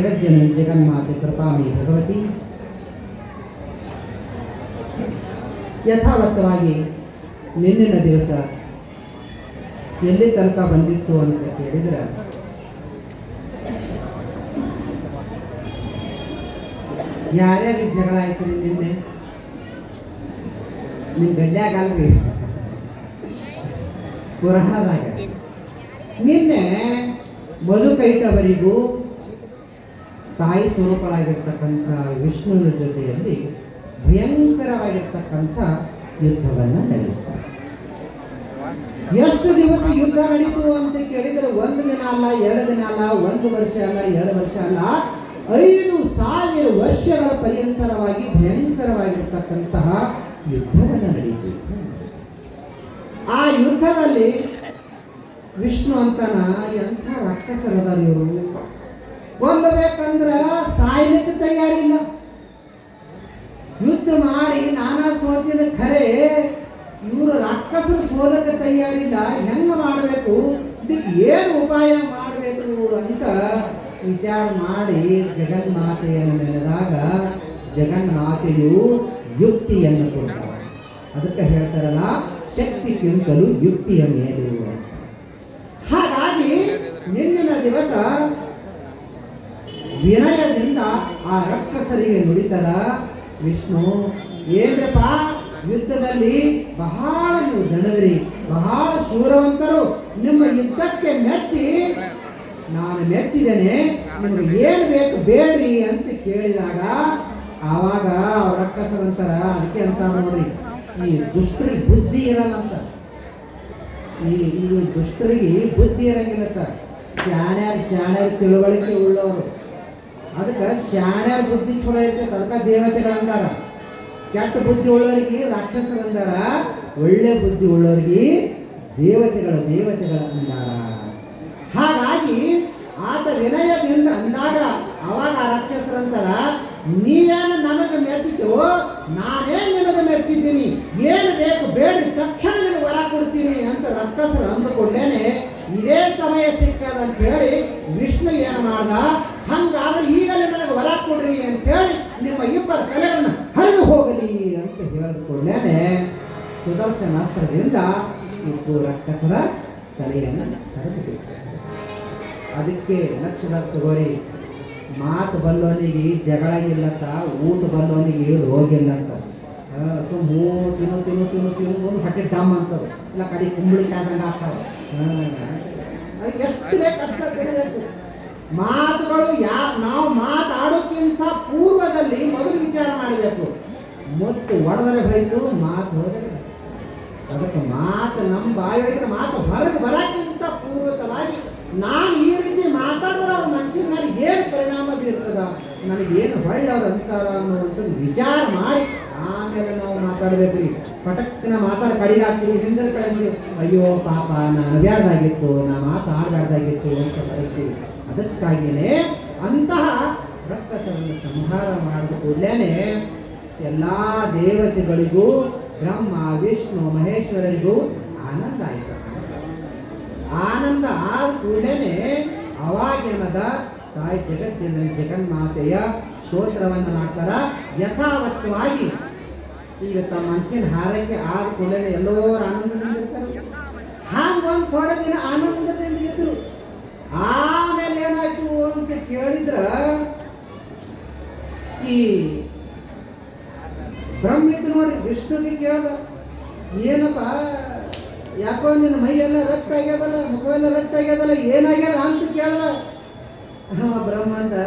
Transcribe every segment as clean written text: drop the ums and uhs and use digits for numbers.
ಜಗಜ್ಜನನಿ ಜಗನ್ಮಾತೆ ಕೃಪಾಮಯಿ ಭಗವತಿ ಯಥಾವತ್ತವಾಗಿ ನಿನ್ನಿನ ದಿವಸ ಎಲ್ಲಿ ತನಕ ಬಂದಿತ್ತು ಅಂತ ಕೇಳಿದ್ರೆ ಯಾರ್ಯಾರಿಗೆ ಜಗಳ ಆಯ್ತು ನಿನ್ನೆ? ನಿಮ್ಮ ಗಡ್ಯಾಗಲ್ರಿ ಪುರಾಣದಾಗ ನಿನ್ನೆ ಮಧುಕೈಟವರಿಗೂ ತಾಯಿ ಸ್ವರೂಪಳಾಗಿರ್ತಕ್ಕಂಥ ವಿಷ್ಣುವಿನ ಜೊತೆಯಲ್ಲಿ ಭಯಂಕರವಾಗಿರ್ತಕ್ಕಂಥ ಯುದ್ಧವನ್ನು ನಡೆಯುತ್ತಾರೆ. ಎಷ್ಟು ದಿವಸ ಯುದ್ಧ ನಡೀತು ಅಂತ ಕೇಳಿದರೆ 1 ದಿನ ಅಲ್ಲ, 2 ದಿನ ಅಲ್ಲ, 1 ವರ್ಷ ಅಲ್ಲ, 2 ವರ್ಷ ಅಲ್ಲ, 5,000 ವರ್ಷಗಳ ಪರ್ಯಂತರವಾಗಿ ಭಯಂಕರವಾಗಿರ್ತಕ್ಕಂತಹ ಯುದ್ಧವನ್ನು ನಡೆಯಿತು. ಆ ಯುದ್ಧದಲ್ಲಿ ವಿಷ್ಣು ಅಂತನ ಎಂಥ ರಾಕ್ಷಸರದಾರ ಇವರು, ಕೊಲ್ಲಬೇಕಂದ್ರ ಸಾಯ್ಲಿಕ್ಕೆ ತಯಾರಿಲ್ಲ. ಯುದ್ಧ ಮಾಡಿ ನಾನಾ ಸೋತಿನ ಖರೆ ಇವರು ರಾಕ್ಷಸರು ಸೋಲಕ್ಕೆ ತಯಾರಿಲ್ಲ. ಹೆಂಗ ಮಾಡಬೇಕು, ಇದಕ್ಕೆ ಏನು ಉಪಾಯ ಮಾಡಬೇಕು ಅಂತ ವಿಚಾರ ಮಾಡಿ ಜಗನ್ಮಾತೆಯನ್ನು ನೆನೆದಾಗ ಜಗನ್ಮಾತೆಯು ಯುಕ್ತಿಯನ್ನು ಕೊಡ್ತಾರೆ. ಅದಕ್ಕೆ ಹೇಳ್ತಾರಲ್ಲ, ಶಕ್ತಿಗಿಂತಲೂ ಯುಕ್ತಿಯ ಮೇಲು. ಹಾಗಾಗಿ ನಿನ್ನಿನ ದಿವಸ ವಿನಯದಿಂದ ಆ ರಾಕ್ಷಸರಿಗೆ ನುಡಿತಾರ, ವಿಷ್ಣು ಏನ್ರಪ್ಪ ಯುದ್ಧದಲ್ಲಿ ಬಹಳ ನೀವು ದಣದ್ರಿ, ಬಹಳ ಶೂರವಂತರು, ನಿಮ್ಮ ಯುದ್ಧಕ್ಕೆ ಮೆಚ್ಚಿ ನಾನು ಮೆಚ್ಚಿದ್ದೇನೆ, ನಿಮಗೆ ಏನು ಬೇಕು ಬೇಡ್ರಿ ಅಂತ ಕೇಳಿದಾಗ ಆವಾಗ ಅವ್ರ ರಾಕ್ಷಸರಂತಾರ, ಅದಕ್ಕೆ ಅಂತ ನೋಡ್ರಿ, ಈ ದುಷ್ಟರಿಗೆ ಬುದ್ಧಿ ಇರಲ್ಲಂತ. ಈ ದುಷ್ಟರಿಗೆ ಬುದ್ಧಿ ಇರಂಗಿಲ್ಲತ್ತ. ಶಾಣ್ಯಾರ ತಿಳುವಳಿಕೆ ಉಳ್ಳವರು, ಅದಕ್ಕೆ ಶಾಣ್ಯಾರ ಬುದ್ಧಿ ಚಲೋ ಇರ್ತೈತೆ, ಅದಕ್ಕೆ ದೇವತೆಗಳಂದಾರ. ಕೆಟ್ಟ ಬುದ್ಧಿ ಉಳ್ಳವರಿಗೆ ರಾಕ್ಷಸರಂದಾರ, ಒಳ್ಳೆ ಬುದ್ಧಿ ಉಳ್ಳವರಿಗೆ ದೇವತೆಗಳ ಅಂದಾರ. ಹಾಗಾಗಿ ಆತ ವಿನಯದಿಂದ ಅಂದಾಗ ಅವಾಗ ಆ ರಾಕ್ಷಸರಂತಾರ, ನೀವೇನು ನಮಗೆ ಮೆಚ್ಚಿತು, ನಾನೇ ನಿಮಗೆ ಮೆಚ್ಚಿದ್ದೀನಿ, ಏನು ಬೇಕು ಬೇಡ್ರಿ, ತಕ್ಷಣ ನಿಮಗೆ ವರ ಕೊಡ್ತೀನಿ ಅಂತ ರಾಕ್ಷಸರು ಅಂದುಕೊಂಡೇನೆ ಇದೇ ಸಮಯ ಸಿಕ್ಕದ ಅಂತ ಹೇಳಿ ವಿಷ್ಣು ಏನು ಮಾಡ್ದ, ಹಂಗಾದ್ರೆ ಈಗಲೇ ನನಗೆ ವರ ಕೊಡ್ರಿ ಅಂತ ಹೇಳಿ ನಿಮ್ಮ ಇಬ್ಬರ ತಲೆಗಳನ್ನು ಹರಿದು ಹೋಗಲಿ ಅಂತ ಹೇಳಿದ್ಕೊಳ್ಳೇನೆ ಸುದರ್ಶನಾಸ್ತ್ರದಿಂದ ಇಬ್ಬರು ರಾಕ್ಷಸರ ತಲೆಯನ್ನು ಹರಿದು. ಅದಕ್ಕೆ ಲಕ್ಷದ ತಗೋರಿ, ಮಾತು ಬಲ್ಲವನಿಗೆ ಜಗಳ ಇಲ್ಲತ್ತ, ಊಟ ಬಲ್ಲವನಿಗೆ ರೋಗ ಇಲ್ಲಂತ. ಸುಮ್ಮು ತಿನ್ನು ಒಂದು ಹೊಟ್ಟೆ ಡಮ್ ಅಂತದ, ಇಲ್ಲ ಕಡೆ ಕುಂಬಳಿಕಾಯ್ದಂಗೆ ಆಗ್ತಾವೆ. ಅದಕ್ಕೆ ಎಷ್ಟು ಬೇಕು ಅಷ್ಟು ತಿನ್ನಬೇಕು. ಮಾತುಗಳು ನಾವು ಮಾತಾಡೋಕ್ಕಿಂತ ಪೂರ್ವದಲ್ಲಿ ಮೊದಲು ವಿಚಾರ ಮಾಡಬೇಕು. ಮತ್ತು ಒಡೆದರೆ ಹೋಯ್ತು, ಮಾತು ಹೋದರೆ. ಅದಕ್ಕೆ ಮಾತು ನಮ್ಮ ಬಾಯಿಗೆ ಮಾತು ಹೊರಗೆ ಬರೋಕ್ಕಿಂತ ಪೂರ್ವಕವಾಗಿ ನಾನು ಈ ರೀತಿ ಮಾತಾಡಿದ್ರೆ ಅವ್ರ ಮನಸ್ಸಿನ ಮೇಲೆ ಏನು ಪರಿಣಾಮ ಬೀರ್ತದ, ನನಗೇನು ಹೊಳ್ಳಿ ಅವ್ರು ಅಂತಾರ ಅನ್ನೋವಂಥದ್ದು ವಿಚಾರ ಮಾಡಿ ಆಮೇಲೆ ನಾವು ಮಾತಾಡಬೇಕ್ರಿ. ಪಟಕ್ಕಿನ ಮಾತಾಡಿ ಕಡಿಗೆ ಹಾಕ್ತೀವಿ, ಹಿಂದಿನ ಕಡೆ ಅಂತೀವಿ, ಅಯ್ಯೋ ಪಾಪ ನಾನು ಬ್ಯಾಡ್ದಾಗಿತ್ತು, ನಾ ಮಾತಾಡಬಾರ್ದಾಗಿತ್ತು ಅಂತ ಬರ್ತೀವಿ. ಅದಕ್ಕಾಗಿಯೇ ಅಂತಹ ರಾಕ್ಷಸರನ್ನು ಸಂಹಾರ ಮಾಡಿದ ಕೂಡಲೇ ಎಲ್ಲ ದೇವತೆಗಳಿಗೂ ಬ್ರಹ್ಮ ವಿಷ್ಣು ಮಹೇಶ್ವರರಿಗೂ ಆನಂದ ಆಯಿತು. ಆನಂದ ಆದ ಕೂಡಲೇ ಅವಾಗೇನದ ತಾಯಿ ಜಗಜ್ಜನನಿ ಜಗನ್ಮಾತೆಯ ಸ್ತೋತ್ರವನ್ನು ಮಾಡ್ತಾರ. ಯಥಾವತ್ತವಾಗಿ ಈಗ ತಮ್ಮ ಮನಸ್ಸಿನ ಹಾರೈಕೆ ಆದ ಕೂಡಲೇ ಎಲ್ಲರೂ ಆನಂದದಿಂದ ಇರ್ತಾರೆ. ಹಾಗೆ ಒಂದು ಥೋಡೆ ದಿನ ಆನಂದದಿಂದ ಇದ್ರು. ಆಮೇಲೆ ಏನಾಯ್ತು ಅಂತ ಕೇಳಿದ್ರ, ಈ ಬ್ರಹ್ಮಿದ್ದು ನೋಡ್ರಿ ವಿಷ್ಣುಗೆ ಕೇಳ್ದ, ಏನಪ್ಪ ಯಾಕೋ ನಿನ್ನ ಮೈಯೆಲ್ಲ ರಕ್ತ ಆಗ್ಯದಲ್ಲ, ಮುಖವೆಲ್ಲ ರಕ್ತ ಆಗ್ಯದಲ್ಲ, ಏನಾಗ್ಯದ ಅಂತ ಕೇಳ್ದ. ಬ್ರಹ್ಮಂದ,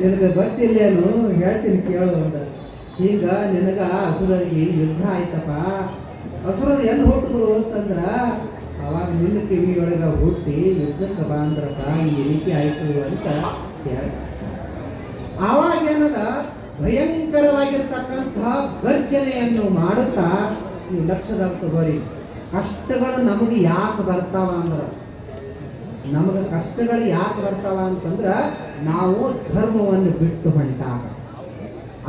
ನಿನಗೆ ಗೊತ್ತಿಲ್ಲೇನು, ಹೇಳ್ತೀನಿ ಕೇಳು ಅಂತ. ಈಗ ನಿನಗ ಅಸುರರಿಗೆ ಯುದ್ಧ ಆಯ್ತಪ್ಪ, ಅಸುರರು ಎಲ್ಲಿ ಹುಟ್ಟಿದ್ರು ಅಂತಂದ್ರ ಅವಾಗ ನಿನ್ನ ಕಿವಿಯೊಳಗೆ ಹುಟ್ಟಿ ಯುದ್ಧಕ್ಕೆ ಬಾಂದ್ರಪ್ಪ, ಈ ರೀತಿ ಆಯ್ತು ಅಂತ ಹೇಳ್ದ. ಆವಾಗ ಏನದ ಭಯಂಕರವಾಗಿರ್ತಕ್ಕಂತಹ ಗರ್ಜನೆಯನ್ನು ಮಾಡುತ್ತಾ, ನೀವು ಲಕ್ಷದಾಗ ತಗೋರಿ, ಕಷ್ಟಗಳು ನಮಗೆ ಯಾಕೆ ಬರ್ತಾವ ಅಂದ್ರೆ, ನಮಗೆ ಕಷ್ಟಗಳು ಯಾಕೆ ಬರ್ತಾವ ಅಂತಂದ್ರೆ ನಾವು ಧರ್ಮವನ್ನು ಬಿಟ್ಟು ಹೊಂಟಾಗ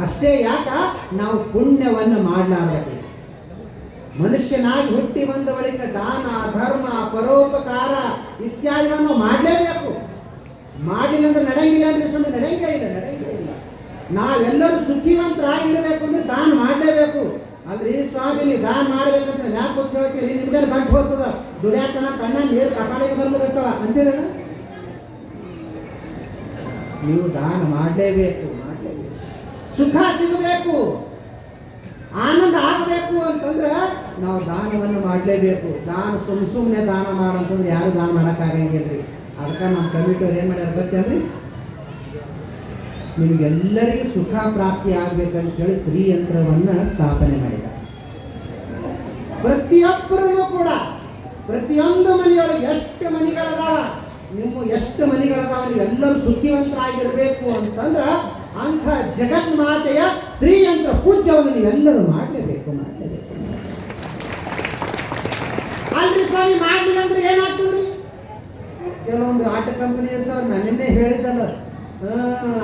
ಅಷ್ಟೇ. ಯಾಕ ನಾವು ಪುಣ್ಯವನ್ನು ಮಾಡಲಾರಬೇಕು. ಮನುಷ್ಯನಾಗಿ ಹುಟ್ಟಿ ಬಂದ ಬಳಿಕ ದಾನ ಧರ್ಮ ಪರೋಪಕಾರ ಇತ್ಯಾದಿಗಳನ್ನು ಮಾಡಲೇಬೇಕು. ಮಾಡಿಲ್ಲ ಅಂದ್ರೆ ನಡೆಯಂಗಿಲ್ಲ ಅಂದ್ರೆ ಸ್ವಾಮಿ, ನಡೆಯಂಗೇ ಇಲ್ಲ. ನಾವೆಲ್ಲರೂ ಸುಖಿವಂತರಾಗಿರ್ಬೇಕು ಅಂದ್ರೆ ದಾನ ಮಾಡಲೇಬೇಕು. ಅಲ್ರಿ ಸ್ವಾಮಿ, ನೀವು ದಾನ ಮಾಡ್ಬೇಕಂದ್ರೆ ಯಾಕೆ ಗೊತ್ತು ಹೇಳ್ತೀರಿ? ನಿಮ್ಗೆ ಗಂಟು ಹೋಗ್ತದ, ದುಡ್ಯಾತನ ಕಣ್ಣ ನೀರು ಕಪಾಳಿಗೆ ಬರ್ಲಿಕತ್ತವ ಅಂತೀರಲ್ಲ. ನೀವು ದಾನ ಮಾಡಲೇಬೇಕು. ಸುಖ ಸಿಗಬೇಕು, ಆನಂದ ಆಗಬೇಕು ಅಂತಂದ್ರೆ ನಾವು ದಾನವನ್ನು ಮಾಡಲೇಬೇಕು. ದಾನ ಸುಮ್ಮನೆ ದಾನ ಮಾಡಂತಂದ್ರೆ ಯಾರು ದಾನ ಮಾಡೋಕ್ಕಾಗಂಗಿಲ್ರಿ. ಅದಕ್ಕೆ ನಮ್ಮ ಕಮಿಟಿಯವ್ರು ಏನು ಮಾಡ್ಯಾರ ಗೊತ್ತೇನ್ರಿ? ನಿಮಗೆಲ್ಲರಿಗೂ ಸುಖ ಪ್ರಾಪ್ತಿ ಆಗ್ಬೇಕಂತ ಹೇಳಿ ಶ್ರೀಯಂತ್ರವನ್ನು ಸ್ಥಾಪನೆ ಮಾಡಿದ್ದಾರೆ. ಪ್ರತಿಯೊಬ್ಬರೂ ಕೂಡ ಪ್ರತಿಯೊಂದು ಮನೆಯೊಳಗೆ ಎಷ್ಟು ಮನೆಗಳದಾವ, ನಿಮ್ಮ ಎಷ್ಟು ಮನೆಗಳದಾವ, ನೀವೆಲ್ಲರೂ ಸುಖಿವಂತರಾಗಿರ್ಬೇಕು ಅಂತಂದ್ರೆ ಅಂಥ ಜಗನ್ಮಾತೆಯ ಶ್ರೀಯಂತ್ರ ಪೂಜ್ಯವನ್ನು ನೀವೆಲ್ಲರೂ ಮಾಡಲೇಬೇಕು. ಅಲ್ರಿ ಸ್ವಾಮಿ, ಮಾಡಲಿಲ್ಲ ಅಂದ್ರೆ ಏನಾಗ್ತದ್ರಿ? ಕೆಲವೊಂದು ಆಟ ಕಂಪನಿ ಇರ್ತಾವ, ನನ್ನೇ ಹೇಳಿದ್ದಲ್ಲ,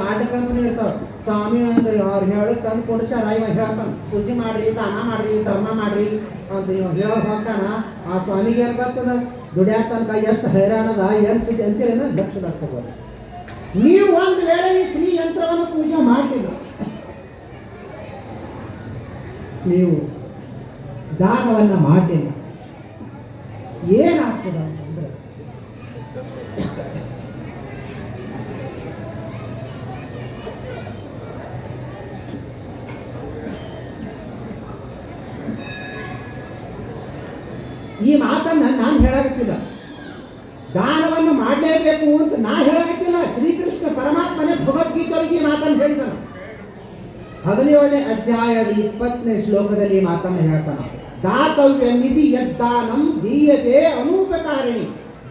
ಆಟ ಕಂಪನಿ ಇರ್ತಾವ. ಸ್ವಾಮಿ ಅಂದ್ರೆ ಅವ್ರು ಹೇಳಿ ತಂದು ಕೊಡಿಸ್ಯಾರ, ಇವ ಹೇಳ್ತಾನ ಪೂಜೆ ಮಾಡ್ರಿ, ದಾನ ಮಾಡ್ರಿ, ಧರ್ಮ ಮಾಡ್ರಿ ಅಂತ ಇವ ಹೇಳಕ್ ಹೋಗ್ತಾನ. ಆ ಸ್ವಾಮಿಗೆ ಏನು ಬರ್ತದ? ದುಡ್ಯಾಕ ತನಕ ಎಷ್ಟು ಹೈರಾಣದ, ಏನು ಸುದ್ದಿ ಅಂತೇಳಿ ದಕ್ಷದ ತಗೋದು. ನೀವು ಒಂದು ವೇಳೆ ಈ ಶ್ರೀ ಯಂತ್ರವನ್ನು ಪೂಜೆ ಮಾಡಲಿಲ್ಲ, ನೀವು ದಾನವನ್ನು ಮಾಡಲಿಲ್ಲ, ಏನಾಗ್ತದ ಅಂತಂದ್ರೆ ಈ ಮಾತನ್ನ ನಾನು ಹೇಳಾಗತ್ತಿಲ್ಲ, ದಾನವನ್ನು ಮಾಡಲೇಬೇಕು ಅಂತ ನಾ ಹೇಳಾಗತ್ತಿಲ್ಲ. ಶ್ರೀಕೃಷ್ಣ ಪರಮಾತ್ಮನೇ ಭಗವದ್ಗೀತೆಯೊಳಗೆ ಈ ಮಾತನ್ನು ಹೇಳಿದನು. 17ನೇ ಅಧ್ಯಾಯದ 20ನೇ ಶ್ಲೋಕದಲ್ಲಿ ಈ ಮಾತನ್ನು ಹೇಳ್ತಾನೆ. ದಾತವ್ಯ ಮಿತಿ ಯದ್ದಾನಂ ದೀಯತೆ ಅನೂಪಕಾರಿಣಿ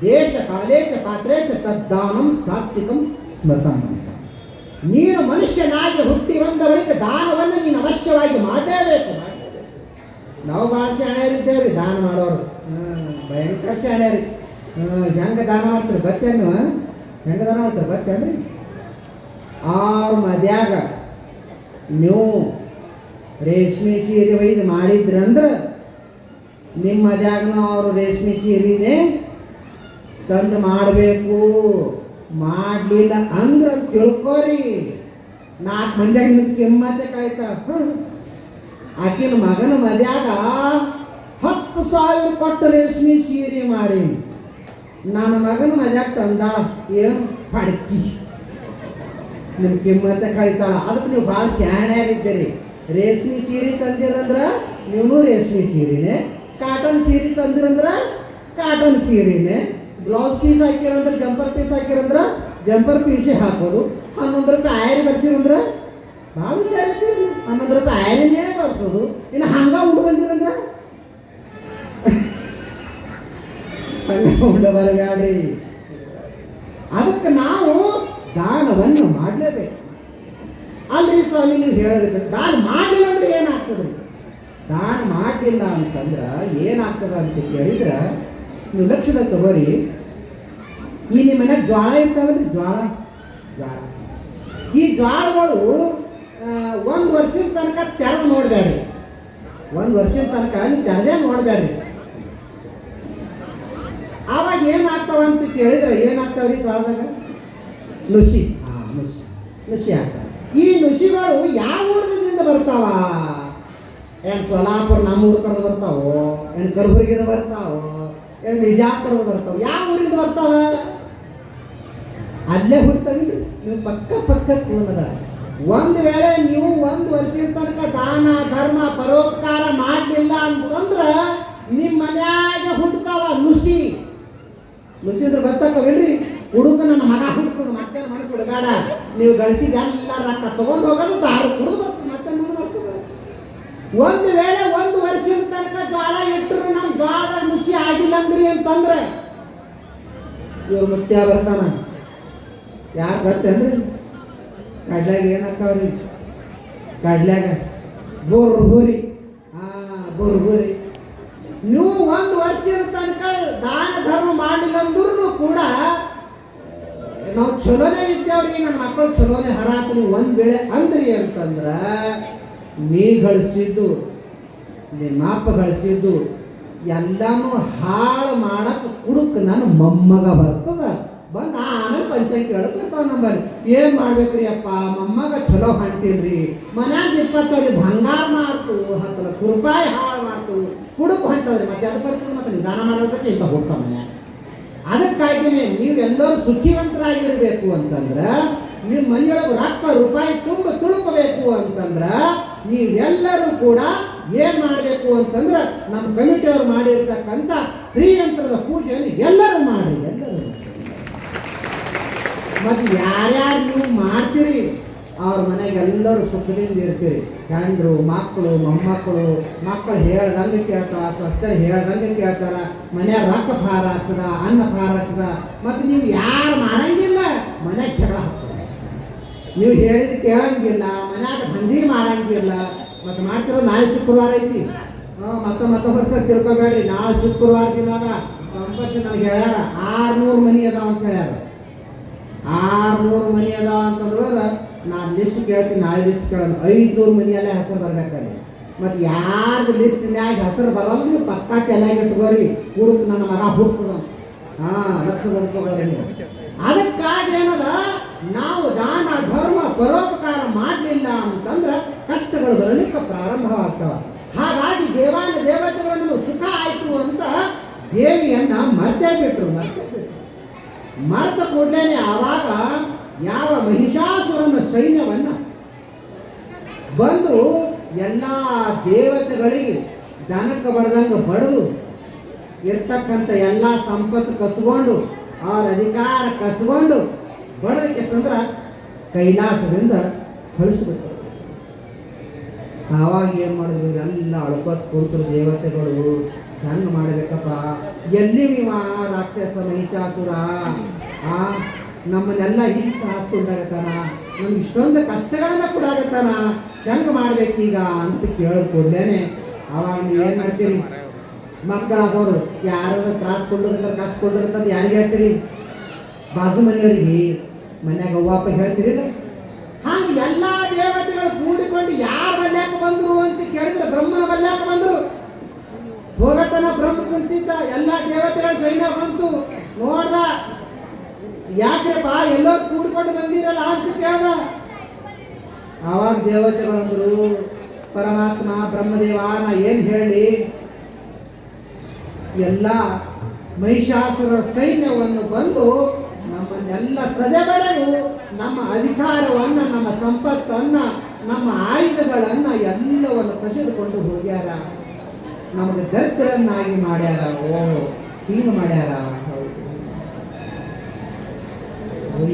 ದೇಶ ಕಾಲೇ ಚ ಪಾತ್ರೇ ಚ ತದ್ದಾನಂ ಸಾತ್ವಿಕಂ ಸ್ಮೃತಂ ಅಂತ. ನೀನು ಮನುಷ್ಯನಾಗಿ ಹುಟ್ಟಿ ಬಂದ ಬಳಿಕ ದಾನವನ್ನು ನೀನು ಅವಶ್ಯವಾಗಿ ಮಾಡಲೇಬೇಕು. ನಾವು ಭಾಳ ಶಾಣ್ಯರಿದ್ದೇವ್ರಿ ದಾನ ಮಾಡೋರು, ಭಯಂಕರ ಶಾಣ್ಯರಿ. ಹೆಂಗೆ ದಾನ ಮಾಡ್ತಾರೆ ಬತ್ತೇನು? ಹೆಂಗೆ ದಾನ ಮಾಡ್ತಾರೆ ಬತ್ತೇನ್ರಿ? ಅವ್ರ ಮದ್ಯಾಗ ನೀವು ರೇಷ್ಮೆ ಸೀರೆ ಒಯ್ದು ಮಾಡಿದ್ರಂದ್ರೆ ನಿಮ್ಮ ಮದ್ಯಾಗನ ಅವರು ರೇಷ್ಮೆ ಸೀರೆನೇ ತಂದು ಮಾಡಬೇಕು. ಮಾಡಲಿಲ್ಲ ಅಂದ್ರೆ ತಿಳ್ಕೋರಿ, 4 ಮಂದಿಯಾಗ ನಿಮ್ಗೆ ಕೆಮ್ಮತ್ತೆ ಕಳೀತಾಳ. ಆಕಿನ ಮಗನ ಮದ್ಯಾಗ 10,000 ಕೊಟ್ಟು ರೇಷ್ಮೆ ಸೀರೆ ಮಾಡಿ ನನ್ನ ಮಗನ ಮದ್ಯಾಗ ತಂದಾಳ, ಏನು ಪಡ್ಕಿ ನಿಮ್ಮ ಕಿಮ್ಮತ್ತೆ ಕಳೀತಾಳ. ಅದಕ್ಕೆ ನೀವು ಭಾಳ ಶಾಣ್ಯಾರಿದ್ದೀರಿ. ರೇಷ್ಮೆ ಸೀರೆ ತಂದಿರಂದ್ರೆ ನೀವು ರೇಷ್ಮೆ ಸೀರೆನೇ, ಕಾಟನ್ ಸೀರೆ ತಂದಿರಂದ್ರೆ ಕಾಟನ್ ಸೀರೆನೇ, ಬ್ಲೌಸ್ ಪೀಸ್ ಹಾಕಿರಂದ್ರೆ ಜಂಪರ್ ಪೀಸ್ ಹಾಕಿರಂದ್ರೆ ಜಂಪರ್ ಪೀಸೇ ಹಾಕೋದು. 11 ರೂಪಾಯಿ ಆಯ್ರಿ ಬರ್ಸಿರಂದ್ರೆ ಭಾಳ ಹುಷಾರ್ ಐತಿ. 11 ರೂಪಾಯಿ ಆಯ್ರಿನೇ ಬರ್ಸೋದು. ಇನ್ನು ಹಂಗ ಉಂಡು ಬಂದಿರಂದ್ರೆ ಹಂಗ ಉಂಡು ಬರಬೇಡ್ರಿ. ಅದಕ್ಕೆ ನಾವು ದಾನವನ್ನು ಮಾಡಲೇಬೇಕು. ಅಲ್ರಿ ಸ್ವಾಮಿ, ನೀವು ಹೇಳೋದಕ್ಕೆ ದಾನ ಮಾಡಲಿಲ್ಲ ಅಂದ್ರೆ ಏನಾಗ್ತದೆ? ದಾನ ಮಾಡಲಿಲ್ಲ ಅಂತಂದ್ರೆ ಏನಾಗ್ತದೆ ಅಂತ ಕೇಳಿದ್ರೆ ನೀವು ಲಕ್ಷದ ತಗೋರಿ. ಈ ನಿಮ್ಮ ಮನೆಯಾಗ ಜ್ವಾಳ ಇರ್ತಾವಲ್ರಿ, ಜ್ವಾಳ ಈ ಜ್ವಾಳಗಳು 1 ವರ್ಷದ ತನಕ ತೆರೆದು ನೋಡಬೇಡ್ರಿ. 1 ವರ್ಷದ ತನಕ ನೀವು ತೆರೆದೇ ನೋಡಬೇಡ್ರಿ. ಆವಾಗ ಏನಾಗ್ತಾವ ಅಂತ ಕೇಳಿದ್ರೆ ಏನಾಗ್ತಾವ್ರಿ? ಜ್ವಾಳದಾಗ ನುಸಿ ನುಸಿ ಆಗ್ತಾವ. ಈ ನುಸಿಗಳು ಯಾವ ಊರಿನಿಂದ ಬರ್ತಾವ? ಏನು ಸೋಲಾಪುರ ನಮ್ಮ ಊರ ಕಡೆ ಬರ್ತಾವೋ, ಏನು ಕಲಬುರಗಿದ ಬರ್ತಾವೋ, ಏನು ಬಿಜಾಪುರದ ಬರ್ತಾವ? ಯಾವ ಊರಿಂದ ಬರ್ತಾವ? ಅಲ್ಲೇ ಹುಡ್ತಾವಿ. ನೀವು ಪಕ್ಕ ಕುಣದ. ಒಂದು ವೇಳೆ ನೀವು 1 ವರ್ಷದ ತನಕ ದಾನ ಧರ್ಮ ಪರೋಪಕಾರ ಮಾಡಲಿಲ್ಲ ಅಂತಂದ್ರೆ ನಿಮ್ಮ ಮನ್ಯಾಗ ಹುಡ್ತಾವ ನುಸಿ. ನುಸಿದ್ರೆ ಬರ್ತಾಕವಿಲ್ರಿ? ಹುಡುಕ ನನ್ನ ಮಗ ಹುಡ್ಕೊಂಡು ಮತ್ತೆ ಮನಸ್ಸು ಹುಡುಗಾಡ, ನೀವು ಗಳಿಸಿದ ಎಲ್ಲ ರೊಕ್ಕ ತಗೊಂಡು ಹೋಗೋದು, ದಾರು ಕುಡಿದು ಬರ್ತದೆ, ಮತ್ತೆ ಮಾಡ್ತದೆ. ಒಂದು ವೇಳೆ 1 ವರ್ಷದ ತನಕ ಜ್ವಾಳ ಇಟ್ಟರು ನಮ್ಮ ಜ್ವಾಳದ ನುಸಿ ಆಗಿಲ್ಲ ಅಂದ್ರಿ ಅಂತಂದ್ರೆ ಇವ್ರು ಮತ್ತೆ ಬರ್ತಾನ. ಯಾರು ಬರ್ತೇನ್ರಿ? ಕಡ್ಲ್ಯಾಗ ಏನಾಗ್ತಾವ್ರಿ? ಕಡ್ಲ್ಯಾಗ ಬೋರಿ ಬೋರಿ. ನೀವು 1 ವರ್ಷದ ತನಕ ದಾನ ಧರ್ಮ ಮಾಡಲಿಲ್ಲ ಅಂದ್ರೂ ಕೂಡ ನಾವು ಚಲೋನೇ ಇದ್ದೇವ್ರಿ, ನನ್ನ ಮಕ್ಕಳು ಚಲೋನೇ ಹರಾತು. ನೀವು ಒಂದು ವೇಳೆ ಅಂದ್ರಿ ಅಂತಂದ್ರೆ ನೀ ಗಳಿಸಿದ್ದು, ನಿಮ್ಮ ಅಪ್ಪ ಗಳಿಸಿದ್ದು ಎಲ್ಲಾನು ಹಾಳು ಮಾಡಕ್ಕೆ ಕುಡುಕ್ ನನ್ನ ಮೊಮ್ಮಗ ಬರ್ತದ, ಬಂದು ಆಮೇಲೆ ಪಂಚಾಯತ್ ಕೇಳಕ್ ಬರ್ತಾವ ನಂಬಲ್ಲಿ. ಏನ್ ಮಾಡ್ಬೇಕ್ರಿ ಅಪ್ಪ, ಮೊಮ್ಮಗ ಚಲೋ ಹೊಂಟಿಲ್ರಿ, ಮನ್ಯಾಗ 20 ಬಂಗಾರ ಮಾರ್ತು, 10 ಲಕ್ಷ ರೂಪಾಯಿ ಹಾಳು ಮಾಡ್ತು, ಕುಡುಕು ಹೊಂಟದ್ರಿ, ಮತ್ತೆ ಅದು ಬರ್ತೀವಿ ಮತ್ತೆ ನಿಧಾನ ಮಾಡೋದಕ್ಕೆ ಇಂತ ಹೋಗ್ತಾವ ಮನ್ಯಾಗ. ಅದಕ್ಕಾಗಿನೇ ನೀವೆಲ್ಲರೂ ಸುಖಿವಂತರಾಗಿರ್ಬೇಕು ಅಂತಂದ್ರೆ, ನಿಮ್ಮ ಮನೆಯೊಳಗೆ ರೊಕ್ಕ ರೂಪಾಯಿ ತುಂಬ ತುಳುಕಬೇಕು ಅಂತಂದ್ರ ನೀವೆಲ್ಲರೂ ಕೂಡ ಏನ್ ಮಾಡಬೇಕು ಅಂತಂದ್ರೆ ನಮ್ಮ ಕಮಿಟಿಯವರು ಮಾಡಿರ್ತಕ್ಕಂಥ ಶ್ರೀಯಂತ್ರದ ಪೂಜೆಯನ್ನು ಎಲ್ಲರೂ ಮಾಡ್ರಿ. ಎಲ್ಲರೂ ಮತ್ತೆ ಯಾರ್ಯಾರು ನೀವು ಮಾಡ್ತೀರಿ ಅವ್ರ ಮನೆಗೆ ಎಲ್ಲರೂ ಸುಖದಿಂದ ಇರ್ತೀರಿ. ಗಂಡ್ರು ಮಕ್ಕಳು ಮೊಮ್ಮಕ್ಕಳು, ಮಕ್ಕಳು ಹೇಳ್ದಂಗೆ ಕೇಳ್ತಾವ, ಸ್ವಸ್ಥರು ಹೇಳ್ದಂಗೆ ಕೇಳ್ತಾರ, ಮನ್ಯಾಗ ರೊಕ್ಕ ಭಾರ ಆಗ್ತದ, ಅನ್ನ ಭಾರ ಆಗ್ತದ. ಮತ್ತು ನೀವು ಯಾರು ಮಾಡಂಗಿಲ್ಲ ಮನ್ಯಾಗ ಜಗಳ ಆಗ್ತದೆ. ನೀವು ಹೇಳಿದ ಕೇಳಂಗಿಲ್ಲ, ಮನ್ಯಾಗ ದಂಧಿ ಮಾಡಂಗಿಲ್ಲ. ಮತ್ತು ಮಾಡ್ತಿರೋ ನಾಳೆ ಶುಕ್ರವಾರ ಐತಿ, ಮತ್ತೆ ಬರ್ತಾರೆ ತಿಳ್ಕೊಬೇಡ್ರಿ. ನಾಳೆ ಶುಕ್ರವಾರ ದಿನಾಗ ಕಂಪಲ್ಸರಿ ನನಗೆ ಹೇಳ್ಯಾರ 600 ಮನಿ ಅದಾವ ಅಂತ ಹೇಳ್ಯಾರ. 600 ಮನಿ ಅದಾವ ಅಂತಂದ್ರೆ ನಾನು ಲಿಸ್ಟ್ ಕೇಳ್ತೀನಿ, ನಾಳೆ ಲಿಸ್ಟ್ ಕೇಳೋದು 500 ಮನಿಯಲ್ಲೇ ಹೆಸರು ಬರ್ಬೇಕಲ್ಲಿ. ಮತ್ತು ಯಾರ್ದು ಲಿಸ್ಟ್ನ್ಯಾಗ ಹೆಸರು ಬರೋಲ್ಲ ನೀವು ಪಕ್ಕಾ ಚೆನ್ನಾಗಿ ಇಟ್ಕೋರಿ. ಹುಡುಕ್ ನನ್ನ ಮಗ ಹುಡ್ತದ ಲಕ್ಷದ ಅನ್ಕೋಬೇಡ್ರಿ ನೀವು. ಅದಕ್ಕಾಗಿ ಏನದ, ನಾವು ದಾನ ಧರ್ಮ ಪರೋಪಕಾರ ಮಾಡಲಿಲ್ಲ ಅಂತಂದ್ರೆ ಕಷ್ಟಗಳು ಬರಲಿಕ್ಕೆ ಪ್ರಾರಂಭವಾಗ್ತವೆ. ಹಾಗಾಗಿ ದೇವಾನ ದೇವತೆಗಳನ್ನು ಸುಖ ಆಯಿತು ಅಂತ ದೇವಿಯನ್ನ ಮರ್ತೇ ಬಿಟ್ರು. ಮರೆತ ಕೂಡಲೇ ಆವಾಗ ಯಾವ ಮಹಿಷಾಸುರನ ಸೈನ್ಯವನ್ನ ಬಂದು ಎಲ್ಲ ದೇವತೆಗಳಿಗೆ ದನಕ್ಕೆ ಬಡ್ದಂಗೆ ಬಡದು ಇರ್ತಕ್ಕಂಥ ಎಲ್ಲ ಸಂಪತ್ತು ಕಸ್ಕೊಂಡು ಅವ್ರ ಅಧಿಕಾರ ಕಸ್ಕೊಂಡು ಬಡದಕ್ಕೆ ಸಂದ್ರ ಕೈಲಾಸದಿಂದ ಕಳಿಸ್ಬಿಟ್ರು. ಆವಾಗ ಏನು ಮಾಡಿದ್ರು, ಎಲ್ಲ ಅಳ್ಕೊತ್ ಕೂತರು ದೇವತೆಗಳು. ಹೆಂಗೆ ಮಾಡಬೇಕಪ್ಪ, ಎಲ್ಲಿ ನೀವ ರಾಕ್ಷಸ ಮಹಿಷಾಸುರ ನಮ್ಮನ್ನೆಲ್ಲ ಹಿಂಗೆ ಹಾಸ್ಕೊಂಡಾಗತ್ತಾನ, ನಮ್ಗೆ ಇಷ್ಟೊಂದು ಕಷ್ಟಗಳನ್ನ ಕೊಡಾಗತ್ತಾನ, ಹೆಂಗೆ ಮಾಡ್ಬೇಕೀಗ ಅಂತ ಕೇಳೋದು ಕೂಡಲೇ ಆವಾಗ ನೀವು ಏನು ಮಾಡ್ತೀರಿ, ಮಕ್ಕಳಾದವರು ಯಾರಾದ್ರೂ ತ್ರಾಸ ಕೊಂಡಿರ್ತಾರೆ, ಕಷ್ಟ ಕೊಂಡಿರ್ತಾರೆ, ಯಾರಿಗೆ ಹೇಳ್ತೀರಿ? ಬಾಜು ಮನೆಯವರಿಗೆ, ಮನ್ಯಾಗ ಅವ್ವಪ್ಪ ಹೇಳ್ತೀರಿಲ್ಲ. ಹಂಗೆ ಎಲ್ಲ ದೇವತೆಗಳು ಕೂಡಿಕೊಂಡು ಯಾರು ಬಲ್ಯಾಕ ಬಂದರು ಅಂತ ಕೇಳಿದ್ರೆ ಬ್ರಹ್ಮನ ಬಲ್ಯಾಕ ಬಂದರು. ಹೋಗತನ ಬ್ರಹ್ಮ ಕುಂತಿದ್ದ, ಎಲ್ಲ ದೇವತೆಗಳ ಸೈನ್ಯ ಬಂತು. ನೋಡ್ದ, ಯಾಕ್ರಪ್ಪ ಎಲ್ಲರೂ ಕೂಡ್ಕೊಂಡು ಬಂದಿರಲ್ಲ ಅಂತ ಕೇಳ್ದ. ಆವಾಗ ದೇವತೆಗಳಂದ್ರು, ಪರಮಾತ್ಮ ಬ್ರಹ್ಮದೇವ ನಾ ಏನು ಹೇಳಿ, ಎಲ್ಲ ಮಹಿಷಾಸುರ ಸೈನ್ಯವನ್ನು ಬಂದು ನಮ್ಮನ್ನೆಲ್ಲ ಸದೆಬಡೆದು ನಮ್ಮ ಅಧಿಕಾರವನ್ನ, ನಮ್ಮ ಸಂಪತ್ತನ್ನ, ನಮ್ಮ ಆಯುಧಗಳನ್ನ ಎಲ್ಲವನ್ನು ಕಸಿದುಕೊಂಡು ಹೋಗ್ಯಾರ. ನಮಗೆ ದರಿದ್ರನ್ನಾಗಿ ಮಾಡ್ಯಾರ. ಓ ಹಿಂಗೆ ಮಾಡ್ಯಾರ.